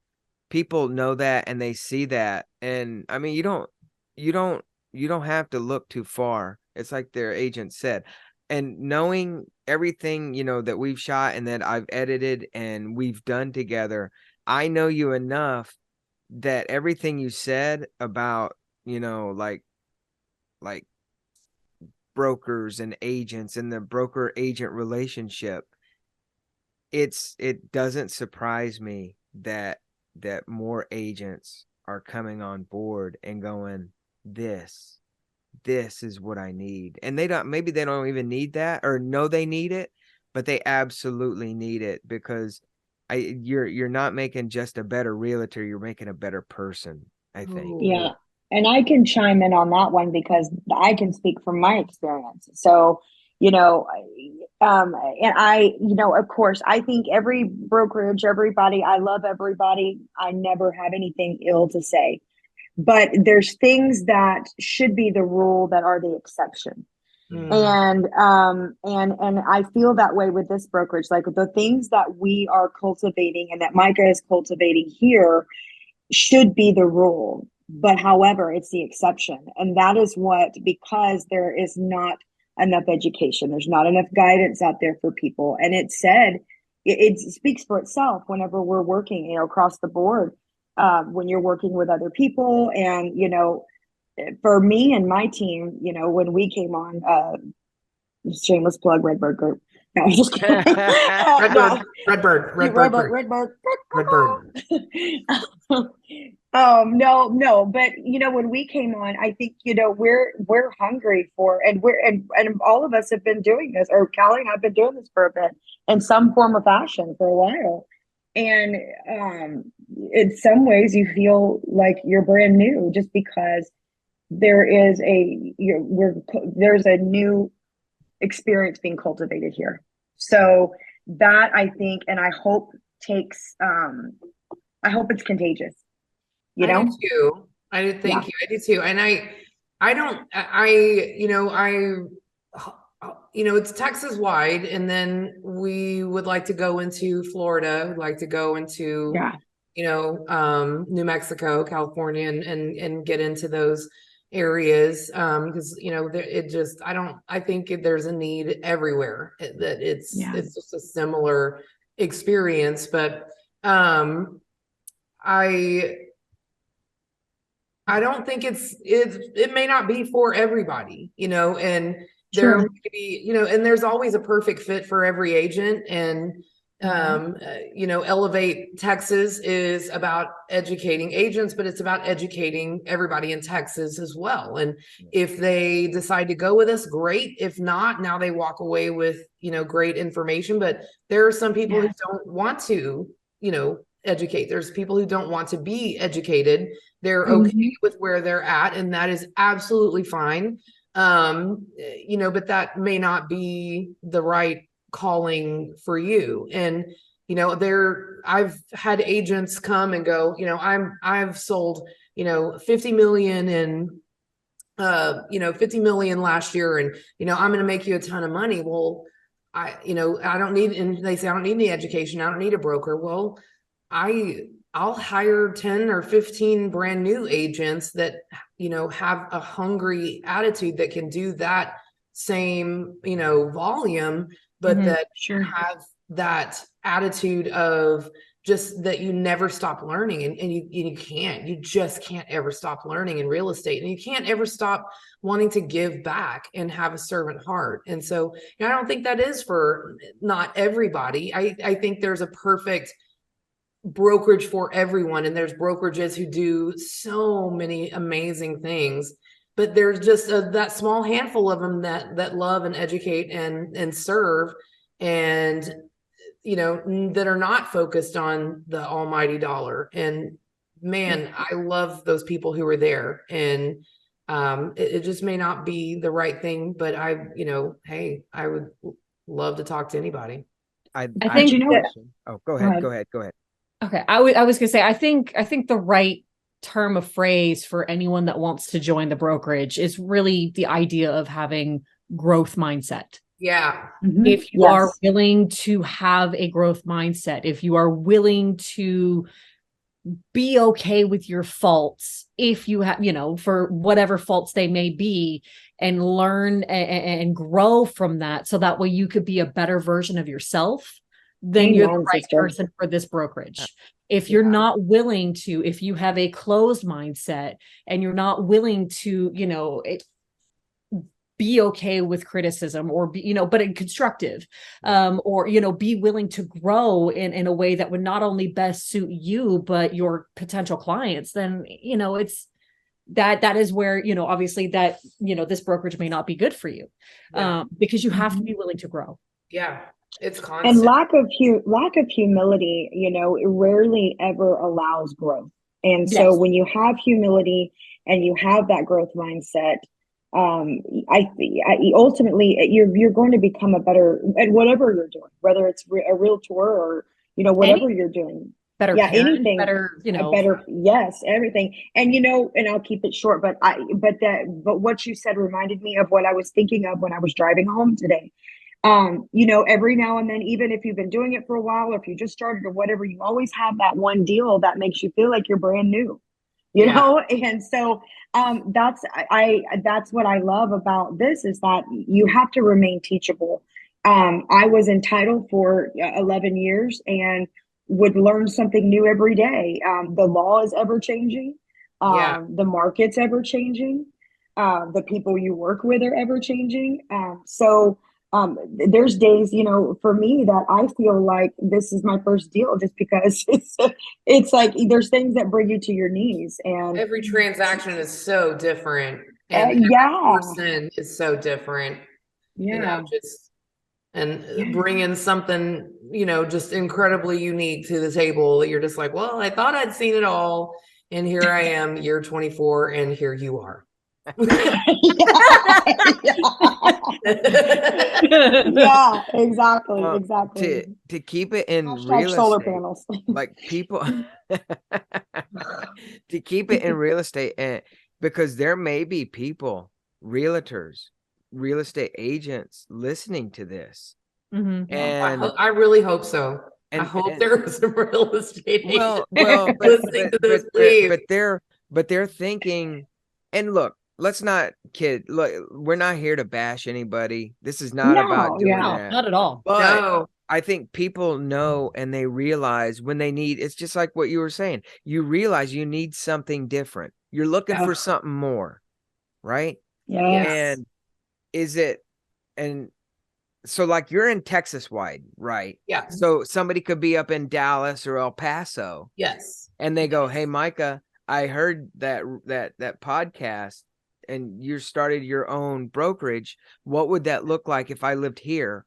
[SPEAKER 4] know that and they see that. And I mean, you don't have to look too far. It's like their agent said. And knowing everything, you know, that we've shot and that I've edited and we've done together, I know you enough that everything you said about, you know, like brokers and agents and the broker agent relationship, it doesn't surprise me that that more agents are coming on board and going, this is what I need. And maybe they don't even need that or know they need it, but they absolutely need it, because you're not making just a better realtor, you're making a better person, I think.
[SPEAKER 5] Yeah. And I can chime in on that one because I can speak from my experience. So, and of course, I think every brokerage, everybody, I love everybody. I never have anything ill to say, but there's things that should be the rule that are the exception. And I feel that way with this brokerage. Like the things that we are cultivating and that Myka is cultivating here should be the rule. But however, it's the exception. And that is because there is not enough education. There's not enough guidance out there for people. And it speaks for itself whenever we're working, across the board, when you're working with other people. And, for me and my team, when we came on, shameless plug, Redbird Group. No, I'm just kidding.
[SPEAKER 1] Redbird.
[SPEAKER 5] No, but when we came on, I think we're hungry for, and all of us have been doing this, or Callie and I've been doing this for a bit in some form of fashion for a while. And in some ways you feel like you're brand new just because there's a new experience being cultivated here. So that, I think, and I hope I hope it's contagious.
[SPEAKER 1] I do too. I do. Thank you. I do too. And it's Texas wide, and then we would like to go into Florida, we'd like to go into, New Mexico, California, and get into those areas, because I think there's a need everywhere, that it's just a similar experience. But I don't think it may not be for everybody, and there may be, and there's always a perfect fit for every agent. And Elevate Texas is about educating agents, but it's about educating everybody in Texas as well. And if they decide to go with us, great. If not, now they walk away with, great information. But there are some people who don't want to, educate. There's people who don't want to be educated. They're okay with where they're at, and that is absolutely fine. But that may not be the right calling for you. And I've had agents come and go, I've sold 50 million and 50 million last year, and I'm going to make you a ton of money. Well, I don't need, and they say I don't need any education, I don't need a broker. Well, I'll hire 10 or 15 brand new agents that have a hungry attitude that can do that same volume, but that have that attitude of just that you never stop learning, and you just can't ever stop learning in real estate, and you can't ever stop wanting to give back and have a servant heart. And so I don't think that is for not everybody. I think there's a perfect brokerage for everyone, and there's brokerages who do so many amazing things, but there's just that small handful of them that love and educate and serve, and that are not focused on the almighty dollar. And man, I love those people who are there, and it just may not be the right thing, but hey, I would love to talk to anybody.
[SPEAKER 3] I think
[SPEAKER 4] go ahead.
[SPEAKER 3] Okay. I was gonna say, I think the right term of phrase for anyone that wants to join the brokerage is really the idea of having growth mindset.
[SPEAKER 1] Yeah.
[SPEAKER 3] If you are willing to have a growth mindset, if you are willing to be okay with your faults, if you have, for whatever faults they may be, and learn and grow from that, so that way you could be a better version of yourself, then you're the right person for this brokerage. If you're not willing to, if you have a closed mindset and you're not willing to, be okay with criticism, or be, but in constructive, or, be willing to grow in a way that would not only best suit you, but your potential clients, then, it's that is where, obviously that, this brokerage may not be good for you, because you have to be willing to grow.
[SPEAKER 1] Yeah. It's constant.
[SPEAKER 5] And lack of humility, it rarely ever allows growth. And so when you have humility and you have that growth mindset, I ultimately you're going to become a better at whatever you're doing, whether it's a realtor or whatever you're doing.
[SPEAKER 3] Better parent,
[SPEAKER 5] anything
[SPEAKER 3] better,
[SPEAKER 5] better, yes, everything. And and I'll keep it short, but what you said reminded me of what I was thinking of when I was driving home today. Every now and then, even if you've been doing it for a while, or if you just started or whatever, you always have that one deal that makes you feel like you're brand new, you know? And so, that's what I love about this, is that you have to remain teachable. I was in title for 11 years and would learn something new every day. The law is ever changing. The market's ever changing. The people you work with are ever changing. There's days, for me that I feel like this is my first deal, just because it's like there's things that bring you to your knees, and
[SPEAKER 1] every transaction is so different, and every person is so different. Bring in something, just incredibly unique to the table that you're just like, well, I thought I'd seen it all, and here I am, year 24, and here you are.
[SPEAKER 5] Yeah, exactly.
[SPEAKER 4] To keep it in real
[SPEAKER 5] solar
[SPEAKER 4] estate,
[SPEAKER 5] panels.
[SPEAKER 4] like people to keep it in real estate, and because there may be people, realtors, real estate agents listening to this, and
[SPEAKER 1] I really hope so. I hope there are some real estate agents listening to this,
[SPEAKER 4] but they're thinking, and look, let's not kid. Look, we're not here to bash anybody. This is not about doing that.
[SPEAKER 3] Not at all.
[SPEAKER 4] But I think people know, and they realize when they need. It's just like what you were saying. You realize you need something different. You're looking for something more, right?
[SPEAKER 5] Yes.
[SPEAKER 4] And so like you're in Texas wide, right?
[SPEAKER 1] Yeah.
[SPEAKER 4] So somebody could be up in Dallas or El Paso.
[SPEAKER 1] Yes.
[SPEAKER 4] And they go, "Hey, Myka, I heard that podcast, and you started your own brokerage. What would that look like if I lived here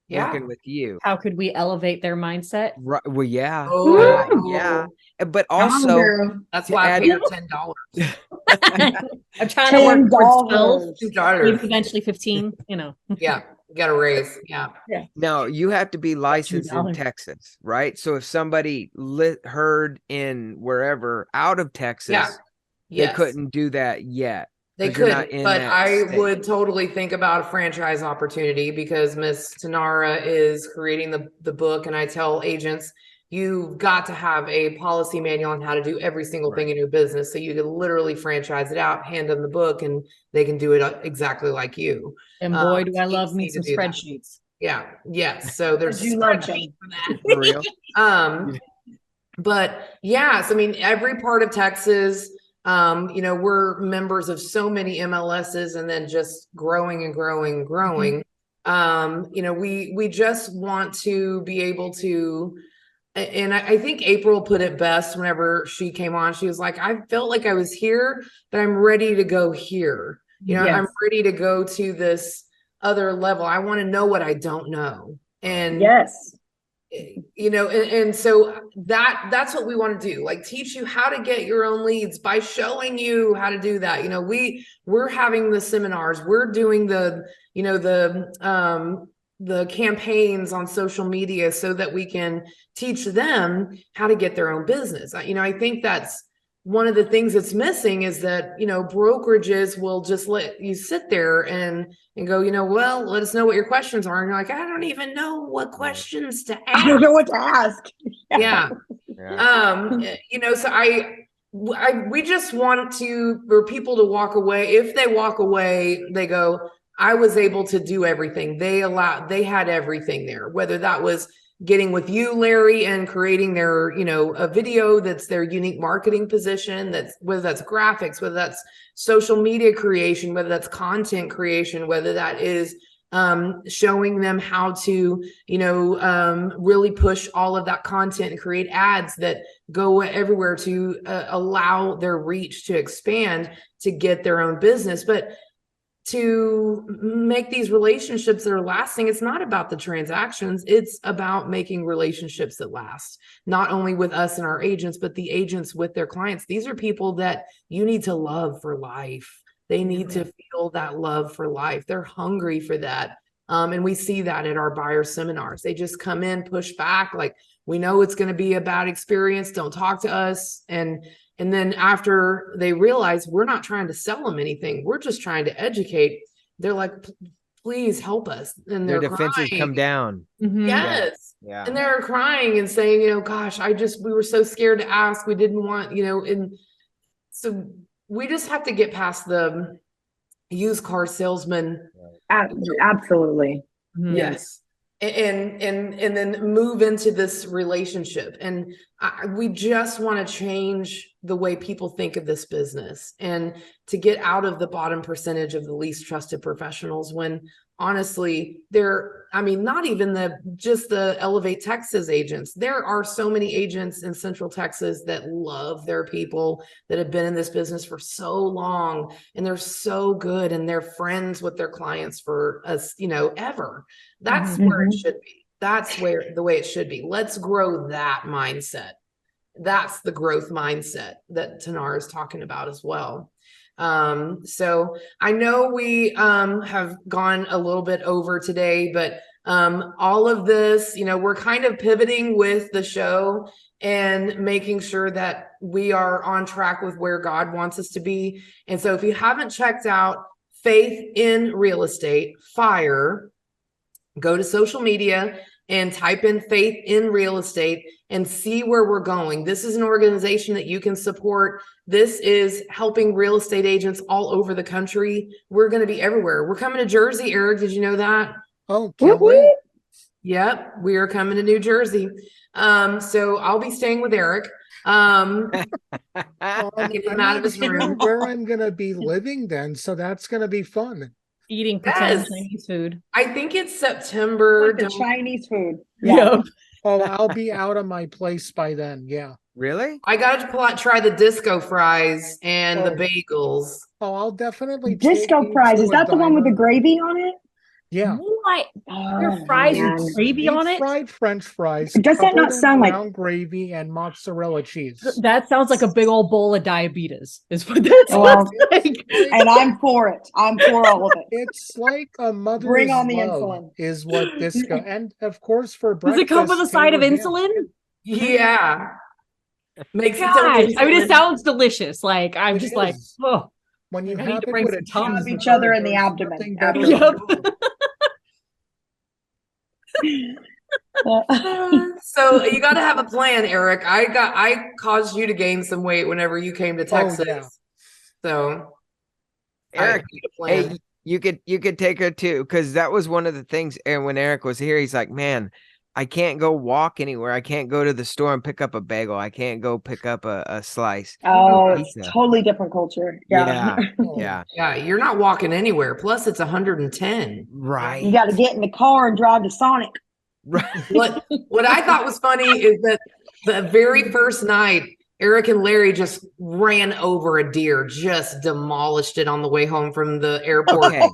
[SPEAKER 4] working with you?
[SPEAKER 3] How could we elevate their mindset?"
[SPEAKER 4] Right. Well, yeah.
[SPEAKER 1] Yeah.
[SPEAKER 4] But also,
[SPEAKER 1] that's why I paid her $10.
[SPEAKER 3] I'm trying to work towards 12, maybe eventually 15,
[SPEAKER 1] Yeah. You got to raise. Yeah.
[SPEAKER 4] Now you have to be licensed in Texas, right? So if somebody heard in wherever out of Texas, they couldn't do that yet.
[SPEAKER 1] They could, but I would totally think about a franchise opportunity, because Miss Tanara is creating the book, and I tell agents, you've got to have a policy manual on how to do every single thing in your business, so you can literally franchise it out, hand them the book, and they can do it exactly like you.
[SPEAKER 3] And boy, do I love me some spreadsheets.
[SPEAKER 1] Yeah. Yes. So there's
[SPEAKER 5] spreadsheets
[SPEAKER 1] for that.
[SPEAKER 4] For real.
[SPEAKER 1] But yes, I mean, every part of Texas, we're members of so many MLSs, and then just growing and growing and growing. We just want to be able to, and I think April put it best whenever she came on. She was like, I felt like I was here, but I'm ready to go here. I'm ready to go to this other level. I want to know what I don't know. And and so that's what we want to do, like teach you how to get your own leads by showing you how to do that. We're having the seminars, we're doing the campaigns on social media, so that we can teach them how to get their own business. I think that's one of the things that's missing, is that brokerages will just let you sit there and go, well, let us know what your questions are, and you're like, I don't even know what questions to ask.
[SPEAKER 5] I don't know what to ask.
[SPEAKER 1] So we just want for people to walk away. If they walk away, they go, I was able to do everything. They had everything there, whether that was getting with you, Larry, and creating their, a video that's their unique marketing position, that's whether that's graphics, whether that's social media creation, whether that's content creation, whether that is showing them how to, really push all of that content and create ads that go everywhere to allow their reach to expand to get their own business. But to make these relationships that are lasting, it's not about the transactions. It's about making relationships that last, not only with us and our agents, but the agents with their clients. These are people that you need to love for life. They need to feel that love for life. They're hungry for that. And we see that at our buyer seminars. They just come in, push back, like, we know it's going to be a bad experience. Don't talk to us. And then after they realize we're not trying to sell them anything, we're just trying to educate, they're like, please help us. And
[SPEAKER 4] Their
[SPEAKER 1] they're
[SPEAKER 4] defenses
[SPEAKER 1] crying.
[SPEAKER 4] come down.
[SPEAKER 1] Yes.
[SPEAKER 4] Yeah.
[SPEAKER 1] And they're crying and saying, gosh, we were so scared to ask. We didn't want, and so we just have to get past the used car salesman.
[SPEAKER 5] Absolutely.
[SPEAKER 1] Yes. And then move into this relationship. And we just want to change the way people think of this business and to get out of the bottom percentage of the least trusted professionals, when honestly, not even just the Elevate Texas agents. There are so many agents in Central Texas that love their people, that have been in this business for so long, and they're so good, and they're friends with their clients for us, ever. That's where it should be. That's where the way it should be. Let's grow that mindset. That's the growth mindset that Tanara is talking about as well. So I know we have gone a little bit over today, but all of this, we're kind of pivoting with the show and making sure that we are on track with where God wants us to be. And so if you haven't checked out Faith in Real Estate, FIRE, go to social media and type in Faith in Real Estate and see where we're going. This is an organization that you can support. This is helping real estate agents all over the country. We're going to be everywhere. We're coming to Jersey, Eric. Did you know that?
[SPEAKER 2] Oh, can't wait.
[SPEAKER 1] Yep, we are coming to New Jersey. So I'll be staying with Eric. Get him out of his room.
[SPEAKER 2] Where I'm going to be living then, so that's going to be fun.
[SPEAKER 3] Eating pretend Chinese food.
[SPEAKER 1] I think it's September.
[SPEAKER 5] Like the Chinese food.
[SPEAKER 3] Yeah.
[SPEAKER 2] Oh, I'll be out of my place by then. Yeah.
[SPEAKER 4] Really?
[SPEAKER 1] I got to try the disco fries and the bagels.
[SPEAKER 2] Oh, I'll definitely
[SPEAKER 5] disco fries. Is that the one with the gravy on it?
[SPEAKER 2] Yeah.
[SPEAKER 3] What? Your fries with gravy on it?
[SPEAKER 2] Fried French fries.
[SPEAKER 5] Does that not sound like
[SPEAKER 2] brown gravy and mozzarella cheese?
[SPEAKER 3] That sounds like a big old bowl of diabetes, is what that sounds like.
[SPEAKER 5] And I'm for it. I'm for all of it.
[SPEAKER 2] It's like a mother's
[SPEAKER 5] Bring on the
[SPEAKER 2] love
[SPEAKER 5] insulin.
[SPEAKER 2] is what disco. And of course, for
[SPEAKER 3] Does
[SPEAKER 2] breakfast.
[SPEAKER 3] it come with a side of insulin?
[SPEAKER 1] Yeah. Makes
[SPEAKER 3] Gosh, I mean, it sounds delicious. Like, I'm just like,
[SPEAKER 2] is.
[SPEAKER 3] oh.
[SPEAKER 2] When you
[SPEAKER 3] I
[SPEAKER 2] have
[SPEAKER 3] need to
[SPEAKER 2] it
[SPEAKER 3] bring
[SPEAKER 2] with a
[SPEAKER 3] some Tums.
[SPEAKER 2] cheese
[SPEAKER 5] Each other in the
[SPEAKER 2] there's
[SPEAKER 5] abdomen.
[SPEAKER 2] nothing better.
[SPEAKER 3] Yep.
[SPEAKER 1] So you got to have a plan, Eric. I caused you to gain some weight whenever you came to Texas.
[SPEAKER 2] Yeah.
[SPEAKER 1] So
[SPEAKER 4] Eric, hey, you could take her too, because that was one of the things. And when Eric was here, he's like, man, I can't go walk anywhere. I can't go to the store and pick up a bagel. I can't go pick up a slice.
[SPEAKER 5] Oh,
[SPEAKER 4] Pizza.
[SPEAKER 5] it's totally different culture. Yeah.
[SPEAKER 4] Yeah.
[SPEAKER 1] You're not walking anywhere. Plus, it's 110.
[SPEAKER 4] Right.
[SPEAKER 5] You got to get in the car and drive to Sonic.
[SPEAKER 4] Right.
[SPEAKER 1] What I thought was funny is that the very first night, Eric and Larry just ran over a deer, just demolished it on the way home from the airport.
[SPEAKER 4] Okay.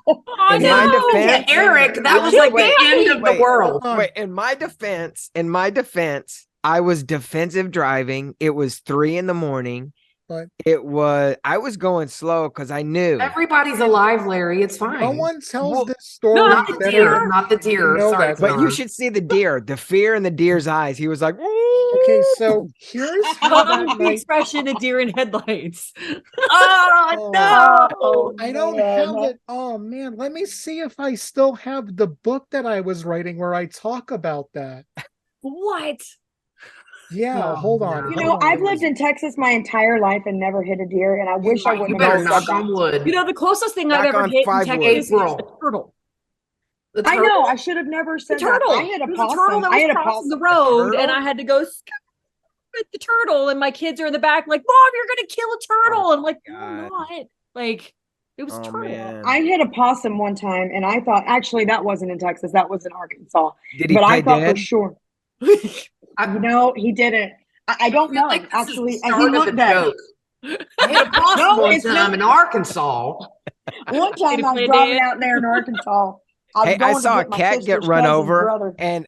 [SPEAKER 4] In my defense,
[SPEAKER 1] Eric, that was like the end of the world.
[SPEAKER 4] Wait, in my defense, I was defensive driving. It was 3 a.m.
[SPEAKER 2] But
[SPEAKER 4] I was going slow because I knew
[SPEAKER 1] Everybody's alive, Larry. It's fine.
[SPEAKER 2] no one tells
[SPEAKER 4] Well,
[SPEAKER 2] this story
[SPEAKER 1] Not the
[SPEAKER 2] better.
[SPEAKER 1] deer. Not the deer.
[SPEAKER 2] You know
[SPEAKER 1] Sorry,
[SPEAKER 2] that,
[SPEAKER 4] But
[SPEAKER 1] Tom.
[SPEAKER 4] you should see the deer, the fear in the deer's eyes. He was like,
[SPEAKER 2] Okay, so here's how that
[SPEAKER 3] The
[SPEAKER 2] night.
[SPEAKER 3] expression of deer in headlights.
[SPEAKER 1] Oh, no.
[SPEAKER 2] I don't have it. Oh man, let me see if I still have the book that I was writing where I talk about that.
[SPEAKER 3] What?
[SPEAKER 2] Yeah,
[SPEAKER 1] Oh,
[SPEAKER 2] hold on.
[SPEAKER 5] You know, I've lived in Texas my entire life and never hit a deer, and I wish I
[SPEAKER 1] You
[SPEAKER 5] wouldn't
[SPEAKER 1] better
[SPEAKER 5] have
[SPEAKER 1] knock
[SPEAKER 5] said
[SPEAKER 1] on
[SPEAKER 5] that.
[SPEAKER 1] wood.
[SPEAKER 3] You know, the closest thing I've
[SPEAKER 4] Knock
[SPEAKER 3] ever
[SPEAKER 4] on
[SPEAKER 3] hit in
[SPEAKER 4] five
[SPEAKER 3] Texas
[SPEAKER 1] wood.
[SPEAKER 3] is a
[SPEAKER 1] April.
[SPEAKER 3] turtle.
[SPEAKER 5] I know. I should have never said that. I had a
[SPEAKER 3] There was a turtle
[SPEAKER 5] possum.
[SPEAKER 3] that
[SPEAKER 5] I
[SPEAKER 3] was
[SPEAKER 5] had a
[SPEAKER 3] crossing the
[SPEAKER 5] possum.
[SPEAKER 3] road, and I had to go with the turtle, and my kids are in the back, like, Mom, you're gonna kill a turtle. And I'm like, no, I'm not. Like, it was a turtle.
[SPEAKER 4] Man.
[SPEAKER 5] I hit a possum one time, and I thought actually that wasn't in Texas, that was in Arkansas.
[SPEAKER 4] Did he
[SPEAKER 5] But
[SPEAKER 4] play
[SPEAKER 5] I thought
[SPEAKER 4] dead?
[SPEAKER 5] for sure.
[SPEAKER 1] I-
[SPEAKER 5] No, he didn't. I don't know.
[SPEAKER 1] Like this is
[SPEAKER 5] Actually,
[SPEAKER 1] the
[SPEAKER 5] he
[SPEAKER 1] start of
[SPEAKER 5] looked
[SPEAKER 1] a
[SPEAKER 5] dead.
[SPEAKER 1] joke. I hit a possum
[SPEAKER 5] No,
[SPEAKER 1] one
[SPEAKER 5] it's
[SPEAKER 1] time
[SPEAKER 5] not.
[SPEAKER 1] in Arkansas.
[SPEAKER 5] One
[SPEAKER 3] Did
[SPEAKER 5] time
[SPEAKER 3] he
[SPEAKER 5] I was
[SPEAKER 3] play
[SPEAKER 5] driving
[SPEAKER 3] dead?
[SPEAKER 5] out there in Arkansas. I was
[SPEAKER 4] Hey, I
[SPEAKER 5] going to
[SPEAKER 4] saw a
[SPEAKER 5] get my
[SPEAKER 4] cat get
[SPEAKER 5] sister's
[SPEAKER 4] run
[SPEAKER 5] cousin's
[SPEAKER 4] over,
[SPEAKER 5] brother.
[SPEAKER 4] and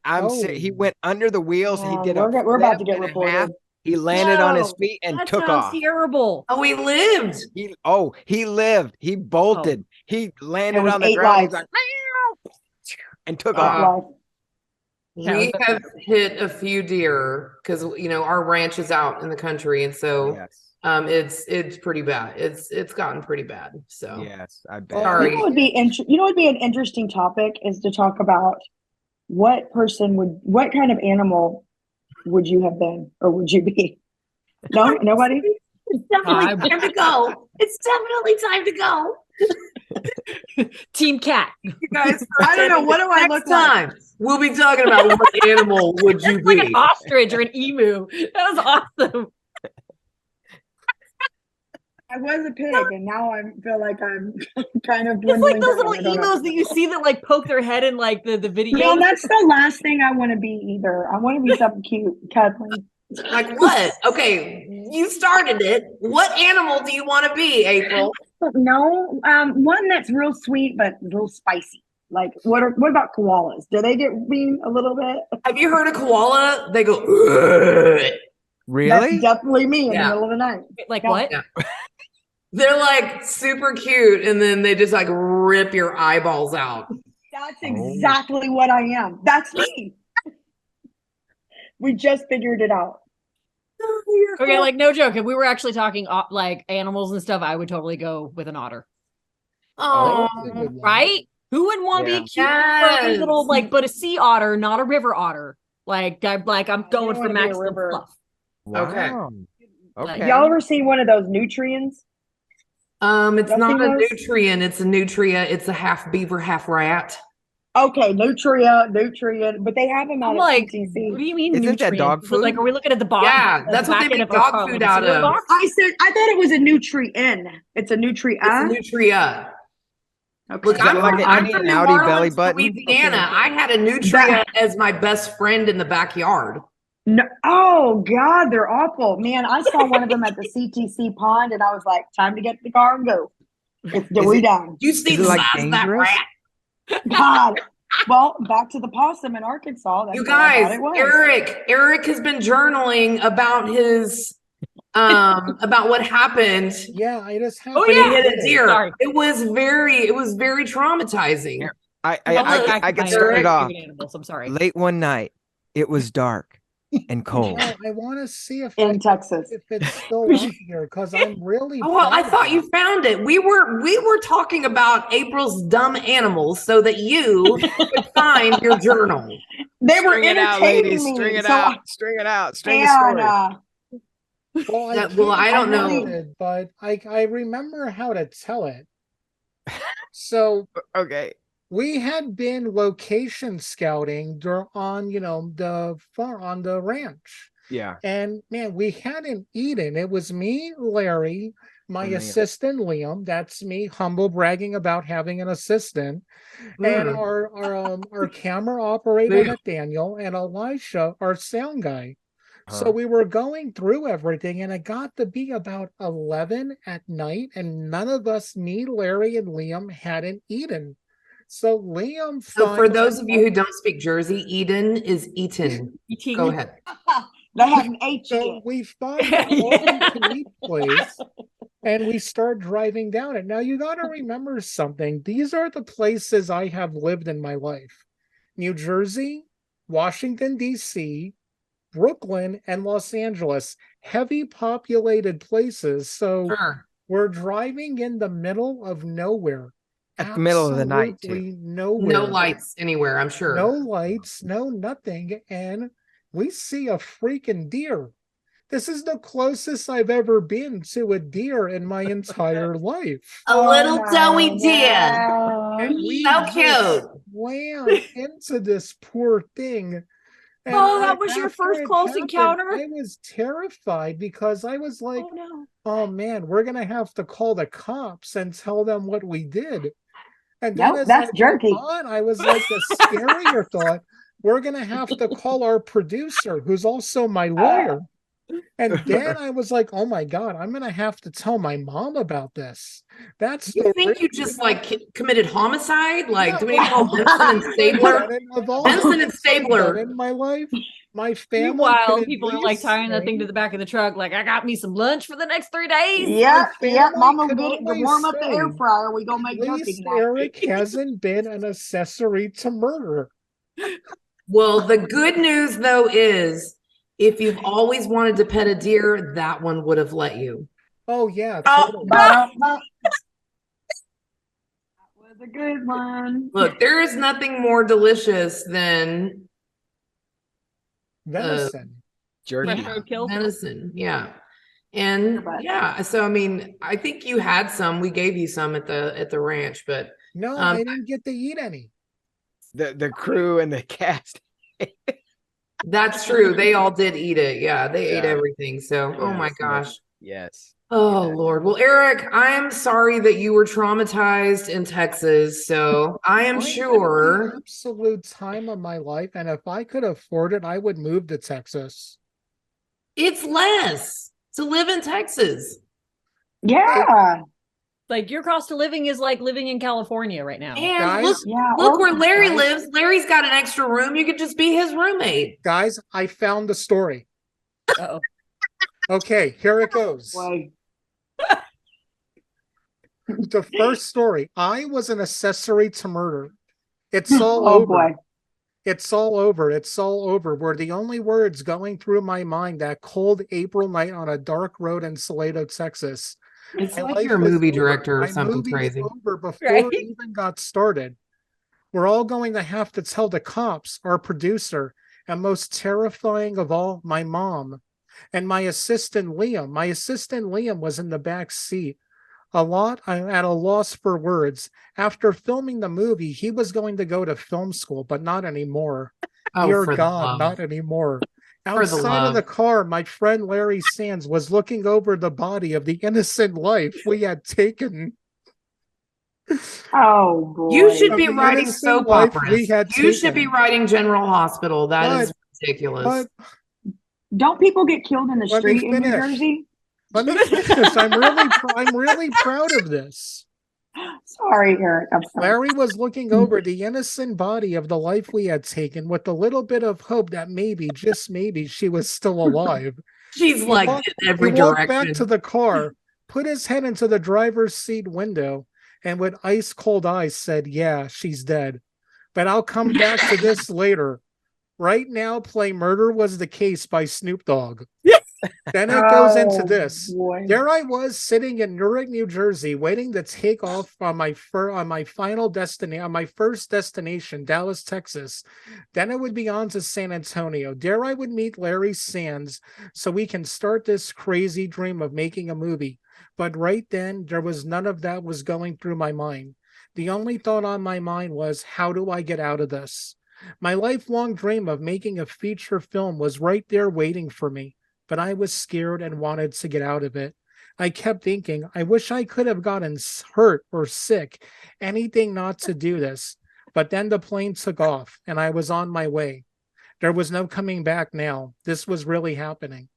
[SPEAKER 4] he
[SPEAKER 2] Oh.
[SPEAKER 4] went under the wheels. He
[SPEAKER 5] Man,
[SPEAKER 4] did
[SPEAKER 5] we're about to
[SPEAKER 4] flip
[SPEAKER 5] get
[SPEAKER 4] and a
[SPEAKER 5] reported.
[SPEAKER 4] half. He landed on his
[SPEAKER 5] No.
[SPEAKER 4] feet and
[SPEAKER 3] That
[SPEAKER 4] took
[SPEAKER 3] sounds
[SPEAKER 4] off.
[SPEAKER 3] terrible.
[SPEAKER 1] Oh, he lived.
[SPEAKER 4] He lived. He bolted. He landed
[SPEAKER 5] was
[SPEAKER 4] on the
[SPEAKER 5] 8
[SPEAKER 4] ground. He's
[SPEAKER 5] lives.
[SPEAKER 4] like, "Meow," and took
[SPEAKER 5] Eight
[SPEAKER 4] off.
[SPEAKER 5] lives.
[SPEAKER 1] We have hit a few deer because our ranch is out in the country, and so
[SPEAKER 4] Yes.
[SPEAKER 1] it's pretty bad. It's gotten pretty bad. So
[SPEAKER 4] Yes, I bet.
[SPEAKER 2] Oh,
[SPEAKER 1] Sorry.
[SPEAKER 5] You know what would be an interesting topic is to talk about what kind of animal would you have been or would you be? No, nobody?
[SPEAKER 1] it's definitely time to go. It's definitely time to go.
[SPEAKER 3] Team cat.
[SPEAKER 1] You guys,
[SPEAKER 5] I don't know. What do I
[SPEAKER 1] next
[SPEAKER 5] look like?
[SPEAKER 1] time we'll be talking about what animal would you
[SPEAKER 3] Like
[SPEAKER 1] be?
[SPEAKER 3] an ostrich or an emu. That was awesome.
[SPEAKER 5] I was a pig, and now I feel like I'm kind of
[SPEAKER 3] It's
[SPEAKER 5] dwindling
[SPEAKER 3] like those
[SPEAKER 5] down.
[SPEAKER 3] little
[SPEAKER 5] I don't know.
[SPEAKER 3] emos that you see that like poke their head in like the video.
[SPEAKER 5] No, that's the last thing I want to be either. I want to be something cute, cuddly.
[SPEAKER 1] Like what? Okay, you started it. What animal do you want to be, April?
[SPEAKER 5] No, one that's real sweet but a little spicy. Like what about koalas? Do they get mean a little bit?
[SPEAKER 1] Have you heard a koala? They go. "Ugh."
[SPEAKER 4] Really?
[SPEAKER 5] That's definitely me in the
[SPEAKER 1] Yeah.
[SPEAKER 5] middle of the night.
[SPEAKER 3] Like
[SPEAKER 5] Yeah.
[SPEAKER 3] what?
[SPEAKER 1] Yeah. They're like super cute, and then they just like rip your eyeballs out.
[SPEAKER 5] That's exactly what I am. That's me. We just figured it out.
[SPEAKER 3] Okay, like no joke. If we were actually talking like animals and stuff, I would totally go with an otter.
[SPEAKER 1] Oh,
[SPEAKER 2] that's a good one.
[SPEAKER 3] Right? Who wouldn't want to be a cute furry
[SPEAKER 1] Yes.
[SPEAKER 3] little but a sea otter, not a river otter? I'm going
[SPEAKER 5] don't
[SPEAKER 3] for
[SPEAKER 5] wanna be a
[SPEAKER 3] maximum
[SPEAKER 5] river.
[SPEAKER 3] fluff.
[SPEAKER 1] Okay.
[SPEAKER 4] Wow.
[SPEAKER 3] Like,
[SPEAKER 4] Okay.
[SPEAKER 5] Y'all ever see one of those nutrients?
[SPEAKER 1] it's
[SPEAKER 5] Y'all
[SPEAKER 1] not
[SPEAKER 5] seen
[SPEAKER 1] a
[SPEAKER 5] those?
[SPEAKER 1] nutrient. It's a nutria. It's a half beaver, half rat.
[SPEAKER 5] Okay, nutrient, but they have them out
[SPEAKER 3] I'm
[SPEAKER 5] at
[SPEAKER 3] like,
[SPEAKER 5] CTC.
[SPEAKER 3] what do you mean
[SPEAKER 4] Isn't that
[SPEAKER 3] nutrients?
[SPEAKER 4] dog
[SPEAKER 3] Is it like,
[SPEAKER 4] food?
[SPEAKER 3] are we looking at the box?
[SPEAKER 1] Yeah, that's what they make dog food out of.
[SPEAKER 5] I said I thought it was a nutrient. It's a nutrient.
[SPEAKER 1] It's a nutria.
[SPEAKER 5] Okay.
[SPEAKER 1] Look,
[SPEAKER 4] Is that
[SPEAKER 1] I'm
[SPEAKER 4] like
[SPEAKER 1] from,
[SPEAKER 4] an
[SPEAKER 1] I'm
[SPEAKER 4] Indian
[SPEAKER 1] from New
[SPEAKER 4] Howdy belly
[SPEAKER 1] Orleans,
[SPEAKER 4] button?
[SPEAKER 1] Louisiana. I had a nutria as my best friend in the backyard.
[SPEAKER 5] No, oh God, they're awful. Man, I saw one of them at the CTC pond, and I was like, "Time to get in the car and go." We done.
[SPEAKER 1] You see
[SPEAKER 4] Is
[SPEAKER 1] the
[SPEAKER 4] it, like,
[SPEAKER 1] size of that
[SPEAKER 4] dangerous?
[SPEAKER 1] rat?
[SPEAKER 5] God. Well, back to the possum in Arkansas. That's
[SPEAKER 1] You
[SPEAKER 5] what I thought
[SPEAKER 1] guys,
[SPEAKER 5] it was.
[SPEAKER 1] Eric has been journaling about his about what happened
[SPEAKER 2] Yeah, I just have.
[SPEAKER 3] Oh,
[SPEAKER 1] when
[SPEAKER 3] yeah.
[SPEAKER 1] he hit a deer.
[SPEAKER 3] Sorry.
[SPEAKER 1] It was very traumatizing.
[SPEAKER 4] Here.
[SPEAKER 3] Look,
[SPEAKER 4] I can
[SPEAKER 3] find
[SPEAKER 4] start it
[SPEAKER 3] favorite
[SPEAKER 4] off.
[SPEAKER 3] animals. I'm sorry.
[SPEAKER 4] Late one night, it was dark and cold.
[SPEAKER 2] Well, I want to see if
[SPEAKER 5] In Texas.
[SPEAKER 2] if it's still on here because I'm really.
[SPEAKER 1] Oh, well, I
[SPEAKER 2] proud
[SPEAKER 1] thought
[SPEAKER 2] of
[SPEAKER 1] you
[SPEAKER 2] it.
[SPEAKER 1] found it. We were talking about April's dumb animals so that you could find your journal.
[SPEAKER 5] They were
[SPEAKER 4] String it out,
[SPEAKER 5] entertaining
[SPEAKER 4] ladies.
[SPEAKER 5] me.
[SPEAKER 4] String it
[SPEAKER 5] so
[SPEAKER 4] out. String it out. String the
[SPEAKER 5] and
[SPEAKER 4] story.
[SPEAKER 2] Well,
[SPEAKER 1] Yeah, well, I don't
[SPEAKER 2] can't
[SPEAKER 1] know.
[SPEAKER 2] find it, but I remember how to tell it. So
[SPEAKER 4] Okay.
[SPEAKER 2] we had been location scouting on on the ranch.
[SPEAKER 4] Yeah.
[SPEAKER 2] And man, we hadn't eaten. It was me, Larry, my
[SPEAKER 4] And Liam.
[SPEAKER 2] assistant Liam. That's me humble bragging about having an assistant, and our camera operator
[SPEAKER 1] Liam.
[SPEAKER 2] Nathaniel and Elisha, our sound guy. So
[SPEAKER 4] Huh.
[SPEAKER 2] we were going through everything, and it got to be about 11 at night, and none of us, me, Larry, and Liam, hadn't eaten. So Liam.
[SPEAKER 1] So for
[SPEAKER 2] finds
[SPEAKER 1] those of you
[SPEAKER 2] out-
[SPEAKER 1] who don't speak Jersey, Eden is Eaton.
[SPEAKER 3] Eating.
[SPEAKER 1] Go ahead.
[SPEAKER 5] they haven't ate
[SPEAKER 2] So
[SPEAKER 5] yet.
[SPEAKER 2] we find an all-you-can-eat place, and we start driving down it. Now you got to remember something. These are the places I have lived in my life: New Jersey, Washington D.C., Brooklyn, and Los Angeles. Heavy populated places. So
[SPEAKER 1] Sure.
[SPEAKER 2] we're driving in the middle of nowhere.
[SPEAKER 4] At the middle of the night, too.
[SPEAKER 2] Absolutely nowhere.
[SPEAKER 1] No lights anywhere, I'm sure.
[SPEAKER 2] No lights, no nothing, and we see a freaking deer. This is the closest I've ever been to a deer in my entire life.
[SPEAKER 1] A little doughy deer.
[SPEAKER 5] no.
[SPEAKER 2] And we
[SPEAKER 1] So
[SPEAKER 2] just
[SPEAKER 1] cute.
[SPEAKER 2] slammed into this poor thing. And
[SPEAKER 3] Oh, that was your
[SPEAKER 2] after
[SPEAKER 3] first
[SPEAKER 2] it
[SPEAKER 3] close
[SPEAKER 2] happened,
[SPEAKER 3] encounter?
[SPEAKER 2] I was terrified because I was like,
[SPEAKER 3] Oh no.
[SPEAKER 2] oh man, we're gonna have to call the cops and tell them what we did. And then
[SPEAKER 5] Nope,
[SPEAKER 2] as I
[SPEAKER 5] that's
[SPEAKER 2] went
[SPEAKER 5] jerky.
[SPEAKER 2] on, I was like, the scarier thought, we're gonna have to call our producer, who's also my lawyer. And then I was like, oh my God, I'm gonna have to tell my mom about this. That's
[SPEAKER 1] You
[SPEAKER 2] the
[SPEAKER 1] think you just like committed homicide? Like,
[SPEAKER 2] No,
[SPEAKER 1] do we need to call Benson and Stabler?
[SPEAKER 2] of all
[SPEAKER 1] Benson and
[SPEAKER 2] things I've
[SPEAKER 1] Stabler.
[SPEAKER 2] done in my life, my family
[SPEAKER 3] Meanwhile,
[SPEAKER 2] could
[SPEAKER 3] people
[SPEAKER 2] at
[SPEAKER 3] are like
[SPEAKER 2] least
[SPEAKER 3] tying that thing to
[SPEAKER 2] say-
[SPEAKER 3] the back of the truck, like, I got me some lunch for the next 3 days.
[SPEAKER 5] Yep,
[SPEAKER 2] family
[SPEAKER 5] Mama
[SPEAKER 2] could
[SPEAKER 5] get it to
[SPEAKER 2] always
[SPEAKER 5] warm up the air
[SPEAKER 2] say,
[SPEAKER 5] fryer. We gonna
[SPEAKER 2] At
[SPEAKER 5] make jerky
[SPEAKER 2] least
[SPEAKER 5] tonight.
[SPEAKER 2] Erick hasn't been an accessory to murder.
[SPEAKER 1] Well, the good news though is if you've always wanted to pet a deer, that one would have let you.
[SPEAKER 2] Oh yeah,
[SPEAKER 1] Oh,
[SPEAKER 2] totally.
[SPEAKER 5] That was a good one.
[SPEAKER 1] Look, there is nothing more delicious than
[SPEAKER 2] Venison.
[SPEAKER 4] Jerky.
[SPEAKER 3] Fresh roadkill.
[SPEAKER 1] venison. Yeah. And
[SPEAKER 5] But-
[SPEAKER 1] yeah, so I mean, I think you had some. We gave you some at the ranch, but
[SPEAKER 2] No,
[SPEAKER 1] Um,
[SPEAKER 2] I didn't get to eat any.
[SPEAKER 4] The crew and the cast.
[SPEAKER 1] that's true. They all did eat it. Yeah, they ate
[SPEAKER 4] Yeah.
[SPEAKER 1] everything. So, oh my
[SPEAKER 4] Yes,
[SPEAKER 1] gosh.
[SPEAKER 4] Yes.
[SPEAKER 1] Oh
[SPEAKER 4] Yeah.
[SPEAKER 1] Lord. Well, Erick, I am sorry that you were traumatized in Texas. So I am
[SPEAKER 2] I had
[SPEAKER 1] sure.
[SPEAKER 2] the absolute time of my life, and if I could afford it, I would move to Texas.
[SPEAKER 1] It's less to live in Texas.
[SPEAKER 5] Yeah,
[SPEAKER 3] Like, your cost of living is like living in California right now.
[SPEAKER 1] And
[SPEAKER 2] Guys,
[SPEAKER 1] look,
[SPEAKER 5] yeah.
[SPEAKER 1] look
[SPEAKER 5] or-
[SPEAKER 1] where Larry
[SPEAKER 2] guys.
[SPEAKER 1] lives. Larry's got an extra room. You could just be his roommate.
[SPEAKER 2] Guys, I found the story.
[SPEAKER 3] Uh-oh.
[SPEAKER 2] Okay, here it goes.
[SPEAKER 5] Boy.
[SPEAKER 2] The first story. I was an accessory to murder. It's all
[SPEAKER 5] Oh
[SPEAKER 2] over.
[SPEAKER 5] boy.
[SPEAKER 2] It's all over. It's all over. Were the only words going through my mind that cold April night on a dark road in Salado, Texas.
[SPEAKER 1] It's
[SPEAKER 2] My
[SPEAKER 1] like
[SPEAKER 2] life
[SPEAKER 1] you're a
[SPEAKER 2] was
[SPEAKER 1] movie
[SPEAKER 2] over.
[SPEAKER 1] director or
[SPEAKER 2] My
[SPEAKER 1] something
[SPEAKER 2] movie
[SPEAKER 1] crazy.
[SPEAKER 2] was over before
[SPEAKER 3] Right?
[SPEAKER 2] it even got started. We're all going to have to tell the cops, our producer, and most terrifying of all, my mom, and my assistant Liam. My assistant Liam was in the back seat. I'm at a loss for words. After filming the movie, he was going to go to film school, but not anymore.
[SPEAKER 1] Oh,
[SPEAKER 2] Dear
[SPEAKER 1] for the
[SPEAKER 2] God,
[SPEAKER 1] love.
[SPEAKER 2] not anymore.
[SPEAKER 1] For the
[SPEAKER 2] Outside of the
[SPEAKER 1] love.
[SPEAKER 2] car, my friend Larry Sands was looking over the body of the innocent life we had taken.
[SPEAKER 5] Oh boy.
[SPEAKER 1] You should
[SPEAKER 2] Of
[SPEAKER 1] be
[SPEAKER 2] the
[SPEAKER 1] writing
[SPEAKER 2] innocent
[SPEAKER 1] soap
[SPEAKER 2] life
[SPEAKER 1] operas.
[SPEAKER 2] we had
[SPEAKER 1] You should be
[SPEAKER 2] taken.
[SPEAKER 1] writing General Hospital. That is ridiculous.
[SPEAKER 2] But
[SPEAKER 5] Don't people get killed in the
[SPEAKER 2] Let me
[SPEAKER 5] street in New
[SPEAKER 2] finish.
[SPEAKER 5] Jersey?
[SPEAKER 2] let me finish. I'm really proud of this.
[SPEAKER 5] Sorry, Erick. I'm sorry.
[SPEAKER 2] Larry was looking over the innocent body of the life we had taken with a little bit of hope that maybe, just maybe, she was still alive.
[SPEAKER 1] She's like
[SPEAKER 2] walked-
[SPEAKER 1] in every
[SPEAKER 2] He walked
[SPEAKER 1] direction.
[SPEAKER 2] back to the car, put his head into the driver's seat window, and with ice cold eyes said, "Yeah, she's dead. But I'll come back to this later. Right now, play Murder Was the Case by Snoop Dogg." Then it goes into
[SPEAKER 5] Oh,
[SPEAKER 2] this.
[SPEAKER 5] boy.
[SPEAKER 2] There I was sitting in Newark, New Jersey, waiting to take off on my first destination, Dallas, Texas. Then it would be on to San Antonio. There I would meet Larry Sands so we can start this crazy dream of making a movie. But right then, there was none of that was going through my mind. The only thought on my mind was, how do I get out of this? My lifelong dream of making a feature film was right there waiting for me, but I was scared and wanted to get out of it. I kept thinking, I wish I could have gotten hurt or sick, anything not to do this. But then the plane took off and I was on my way. There was no coming back now. This was really happening.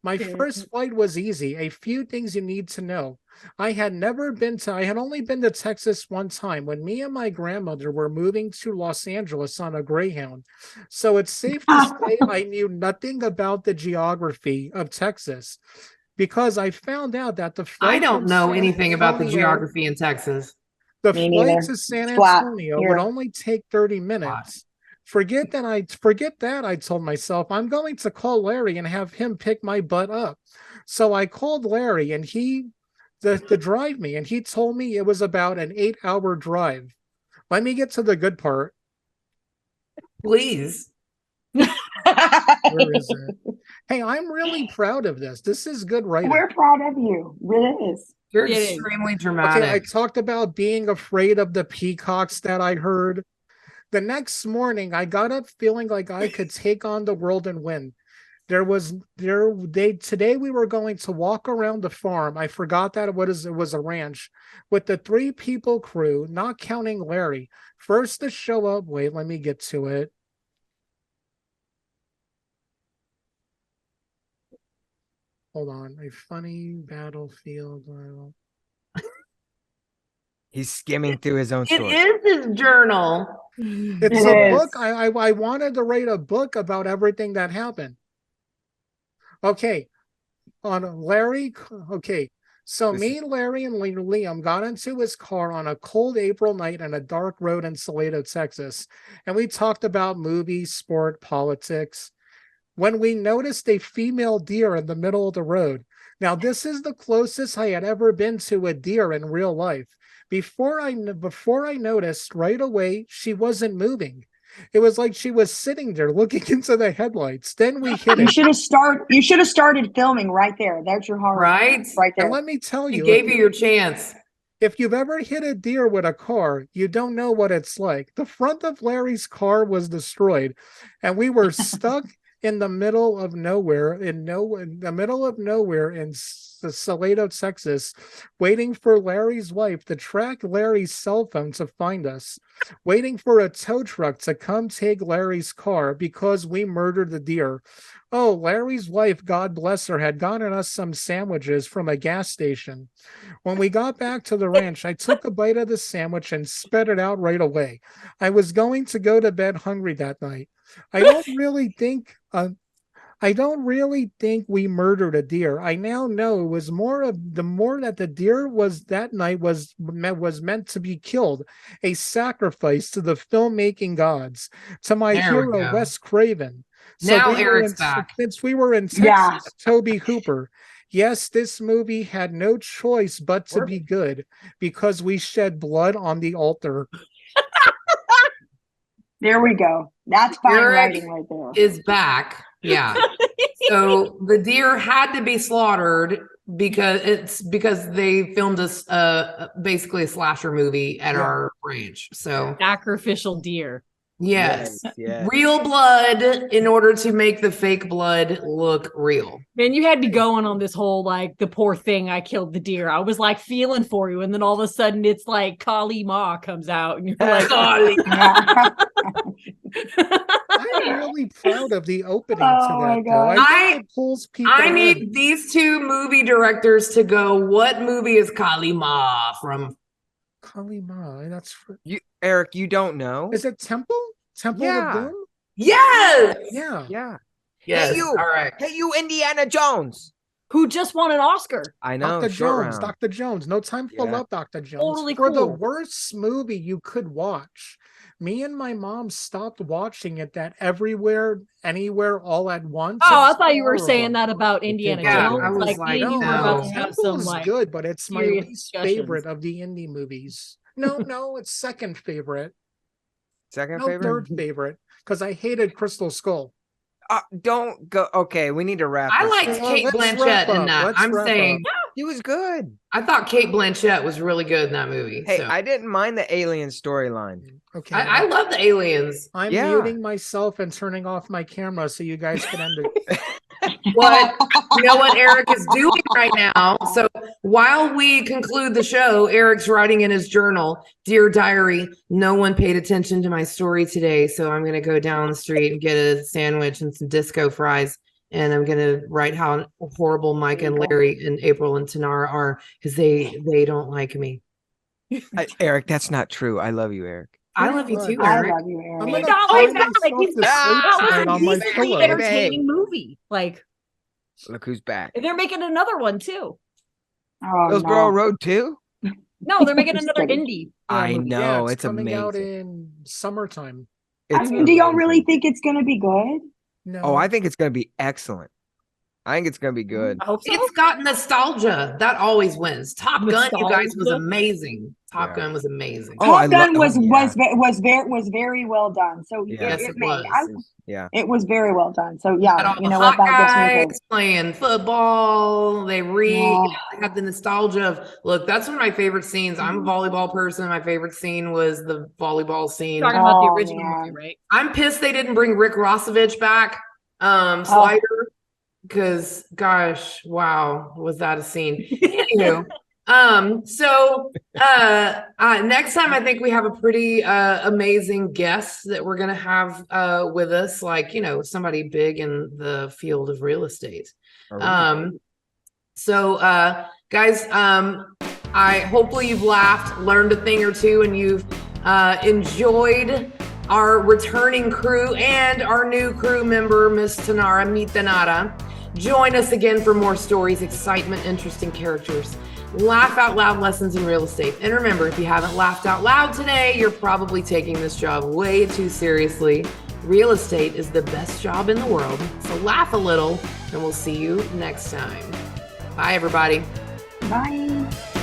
[SPEAKER 2] My first flight was easy. A few things you need to know. I had only been to Texas one time when me and my grandmother were moving to Los Angeles on a Greyhound. So it's safe to say I knew nothing about the geography of Texas because I found out that the flight
[SPEAKER 1] I don't
[SPEAKER 2] from
[SPEAKER 1] know
[SPEAKER 2] San
[SPEAKER 1] anything about the
[SPEAKER 2] Antonio-
[SPEAKER 1] geography in Texas.
[SPEAKER 2] The
[SPEAKER 5] Me
[SPEAKER 2] flight
[SPEAKER 5] neither.
[SPEAKER 2] to San
[SPEAKER 5] It's flat
[SPEAKER 2] Antonio
[SPEAKER 5] here.
[SPEAKER 2] would only take 30 minutes. Forget that, I told myself. I'm going to call Larry and have him pick my butt up. So I called Larry and to drive me, and he told me it was about an 8-hour drive. Let me get to the good part.
[SPEAKER 1] Please.
[SPEAKER 2] Where is it? Hey, I'm really proud of this. This is good writing.
[SPEAKER 5] We're proud of you. It is.
[SPEAKER 1] You're
[SPEAKER 3] It is.
[SPEAKER 1] extremely
[SPEAKER 2] Okay,
[SPEAKER 1] dramatic.
[SPEAKER 2] I talked about being afraid of the peacocks that I heard. The next morning, I got up feeling like I could take on the world and win. Today we were going to walk around the farm. I forgot that it was a ranch with the 3-people crew, not counting Larry. First to show up. Wait, let me get to it. Hold on. A funny battlefield.
[SPEAKER 4] He's skimming through his own
[SPEAKER 1] It
[SPEAKER 4] story.
[SPEAKER 1] is his journal.
[SPEAKER 2] It's
[SPEAKER 5] It
[SPEAKER 2] a
[SPEAKER 5] is.
[SPEAKER 2] book. I wanted to write a book about everything that happened. Okay. On Larry. Okay. So me, Larry, and Liam got into his car on a cold April night on a dark road in Salado, Texas. And we talked about movies, sport, politics. When we noticed a female deer in the middle of the road. Now, this is the closest I had ever been to a deer in real life. Before I noticed right away, she wasn't moving. It was like she was sitting there looking into the headlights. Then we hit
[SPEAKER 5] You
[SPEAKER 2] it.
[SPEAKER 5] should have started filming right there. There's your horror.
[SPEAKER 1] Right?
[SPEAKER 5] Right there.
[SPEAKER 2] And let me tell
[SPEAKER 1] He
[SPEAKER 2] you,
[SPEAKER 1] gave you your chance.
[SPEAKER 2] if you've ever hit a deer with a car, you don't know what it's like. The front of Larry's car was destroyed, and we were stuck in the middle of nowhere in Salado, Texas, waiting for Larry's wife to track Larry's cell phone to find us, waiting for a tow truck to come take Larry's car because we murdered the deer. Oh, Larry's wife, God bless her, had gotten us some sandwiches from a gas station. When we got back to the ranch, I took a bite of the sandwich and spat it out right away. I was going to go to bed hungry that night. I don't really think we murdered a deer. I now know it was more that the deer was that night was meant to be killed, a sacrifice to the filmmaking gods, to my
[SPEAKER 1] There we
[SPEAKER 2] hero
[SPEAKER 1] go.
[SPEAKER 2] Wes Craven.
[SPEAKER 1] Now Eric's back.
[SPEAKER 2] Since we were in Texas,
[SPEAKER 5] Yeah.
[SPEAKER 2] Toby Hooper. Yes, this movie had no choice but to be good because we shed blood on the altar.
[SPEAKER 5] There we go. That's fine
[SPEAKER 1] Erick
[SPEAKER 5] writing right there.
[SPEAKER 1] is back. Yeah. So the deer had to be slaughtered because they filmed us basically a slasher movie at our ranch. So
[SPEAKER 3] Sacrificial deer.
[SPEAKER 1] yes.
[SPEAKER 4] Yes.
[SPEAKER 1] Real blood in order to make the fake blood look real.
[SPEAKER 3] Man, you had me going on this whole like the poor thing, I killed the deer. I was like feeling for you, and then all of a sudden it's like Kali Ma comes out, and you're like,
[SPEAKER 1] Golly.
[SPEAKER 2] I'm really proud of the opening
[SPEAKER 5] Oh
[SPEAKER 2] to
[SPEAKER 5] my
[SPEAKER 2] that, though.
[SPEAKER 5] God.
[SPEAKER 2] I think it pulls people
[SPEAKER 1] I
[SPEAKER 2] in.
[SPEAKER 1] need these two movie directors to go, what movie is Kali Ma from?
[SPEAKER 2] Kali Ma. That's
[SPEAKER 4] Eric, you don't know?
[SPEAKER 2] is it Temple? Temple
[SPEAKER 4] Yeah.
[SPEAKER 2] of Doom?
[SPEAKER 1] Yes.
[SPEAKER 2] Yeah.
[SPEAKER 4] Yeah.
[SPEAKER 1] Yes.
[SPEAKER 4] Hey, you.
[SPEAKER 1] All right.
[SPEAKER 4] Hey, you, Indiana Jones.
[SPEAKER 3] who just won an Oscar.
[SPEAKER 4] I know.
[SPEAKER 2] Dr.
[SPEAKER 4] Short
[SPEAKER 2] Jones,
[SPEAKER 4] round.
[SPEAKER 2] Dr. Jones. No Time for
[SPEAKER 4] Yeah.
[SPEAKER 2] Love, Dr. Jones.
[SPEAKER 3] Totally
[SPEAKER 2] For the
[SPEAKER 3] cool.
[SPEAKER 2] worst movie you could watch. Me and my mom stopped watching it that everywhere, anywhere, all at once.
[SPEAKER 3] Oh, I
[SPEAKER 2] It's
[SPEAKER 3] thought you were
[SPEAKER 2] horrible.
[SPEAKER 3] saying that about Indiana
[SPEAKER 1] Yeah,
[SPEAKER 3] Jones.
[SPEAKER 1] I was
[SPEAKER 3] like,
[SPEAKER 1] like,
[SPEAKER 3] me and you were
[SPEAKER 1] no.
[SPEAKER 3] about to have
[SPEAKER 2] Temple
[SPEAKER 3] some
[SPEAKER 2] is
[SPEAKER 3] like
[SPEAKER 2] good, but it's my
[SPEAKER 3] serious
[SPEAKER 2] least
[SPEAKER 3] discussions.
[SPEAKER 2] favorite of the indie movies. No, it's second favorite.
[SPEAKER 4] Second
[SPEAKER 2] No,
[SPEAKER 4] favorite?
[SPEAKER 2] third favorite. Because I hated Crystal Skull.
[SPEAKER 4] Don't go. Okay, we need to wrap.
[SPEAKER 1] I
[SPEAKER 4] this
[SPEAKER 1] liked
[SPEAKER 4] up.
[SPEAKER 1] Kate
[SPEAKER 2] let's
[SPEAKER 1] Blanchett
[SPEAKER 2] wrap
[SPEAKER 1] in
[SPEAKER 2] up.
[SPEAKER 1] that.
[SPEAKER 2] Let's
[SPEAKER 1] I'm
[SPEAKER 2] wrap
[SPEAKER 1] saying
[SPEAKER 4] He was good.
[SPEAKER 1] I thought Kate Blanchett was really good in that movie.
[SPEAKER 4] Hey,
[SPEAKER 1] so.
[SPEAKER 4] I didn't mind the alien storyline.
[SPEAKER 2] Okay.
[SPEAKER 1] I love the aliens.
[SPEAKER 2] I'm
[SPEAKER 4] Yeah.
[SPEAKER 2] muting myself and turning off my camera so you guys can end it.
[SPEAKER 1] What you know what Eric is doing right now. So while we conclude the show, Eric's writing in his journal, "Dear Diary, no one paid attention to my story today, so I'm gonna go down the street and get a sandwich and some disco fries, and I'm gonna write how horrible Mike and Larry and April and Tanara are because they don't like me.
[SPEAKER 4] Eric, that's not true. I love you, Eric.
[SPEAKER 1] I love you too,
[SPEAKER 2] I
[SPEAKER 5] I
[SPEAKER 1] Eric.
[SPEAKER 5] love you, Eric.
[SPEAKER 2] I'm
[SPEAKER 3] He's
[SPEAKER 2] gonna
[SPEAKER 3] not
[SPEAKER 2] cry
[SPEAKER 3] like that. Like,
[SPEAKER 2] myself
[SPEAKER 3] he's
[SPEAKER 2] to
[SPEAKER 3] not
[SPEAKER 2] sleep
[SPEAKER 3] that
[SPEAKER 2] tonight
[SPEAKER 3] was
[SPEAKER 2] on my
[SPEAKER 3] a decently
[SPEAKER 2] pillow.
[SPEAKER 3] entertaining movie. Like,
[SPEAKER 4] Look who's back.
[SPEAKER 3] and they're making another one too.
[SPEAKER 5] Oh,
[SPEAKER 4] Hillsborough
[SPEAKER 5] no.
[SPEAKER 4] Road 2?
[SPEAKER 3] No, they're making
[SPEAKER 5] Just
[SPEAKER 3] another
[SPEAKER 5] kidding.
[SPEAKER 3] indie.
[SPEAKER 4] I
[SPEAKER 3] movie.
[SPEAKER 4] know.
[SPEAKER 2] Yeah,
[SPEAKER 4] it's
[SPEAKER 2] coming out
[SPEAKER 4] amazing.
[SPEAKER 2] in summertime.
[SPEAKER 4] It's
[SPEAKER 5] Do y'all really
[SPEAKER 4] amazing.
[SPEAKER 5] think it's going to be good?
[SPEAKER 2] No.
[SPEAKER 4] Oh, I think it's going to be excellent. I think it's gonna be good.
[SPEAKER 3] I hope so.
[SPEAKER 1] It's got nostalgia. That always wins. Top Gun, you guys, was
[SPEAKER 3] Nostalgia?
[SPEAKER 1] amazing. Top
[SPEAKER 4] Yeah.
[SPEAKER 1] Gun was amazing.
[SPEAKER 4] Oh, I
[SPEAKER 5] Top Gun
[SPEAKER 4] lo-
[SPEAKER 5] was
[SPEAKER 4] oh, yeah.
[SPEAKER 5] was very well done. So
[SPEAKER 4] Yeah.
[SPEAKER 1] Yes,
[SPEAKER 5] it
[SPEAKER 1] it
[SPEAKER 5] made.
[SPEAKER 1] was.
[SPEAKER 4] Yeah.
[SPEAKER 5] It was very well done. So
[SPEAKER 1] Had
[SPEAKER 5] yeah,
[SPEAKER 1] all
[SPEAKER 5] you
[SPEAKER 1] the
[SPEAKER 5] know what,
[SPEAKER 1] hot
[SPEAKER 5] that gives me
[SPEAKER 1] guys
[SPEAKER 5] hope.
[SPEAKER 1] playing football. They
[SPEAKER 5] Yeah.
[SPEAKER 1] had the nostalgia of, look, that's one of my favorite scenes. I'm a volleyball person. My favorite scene was the volleyball scene.
[SPEAKER 3] Talking about the
[SPEAKER 5] Oh,
[SPEAKER 3] original movie,
[SPEAKER 5] man.
[SPEAKER 3] right?
[SPEAKER 1] I'm pissed they didn't bring Rick Rossovich back. Slider, because gosh, wow, was that a scene? Anywho, next time I think we have a pretty amazing guest that we're gonna have with us, like, you know, somebody big in the field of real estate. Guys, I hopefully you've laughed, learned a thing or two, and you've enjoyed our returning crew and our new crew member, Miss Tanara, meet Tanara. Join us again for more stories, excitement, interesting characters, laugh out loud lessons in real estate. And remember, if you haven't laughed out loud today, you're probably taking this job way too seriously. Real estate is the best job in the world. So laugh a little, and we'll see you next time. Bye, everybody.
[SPEAKER 5] Bye.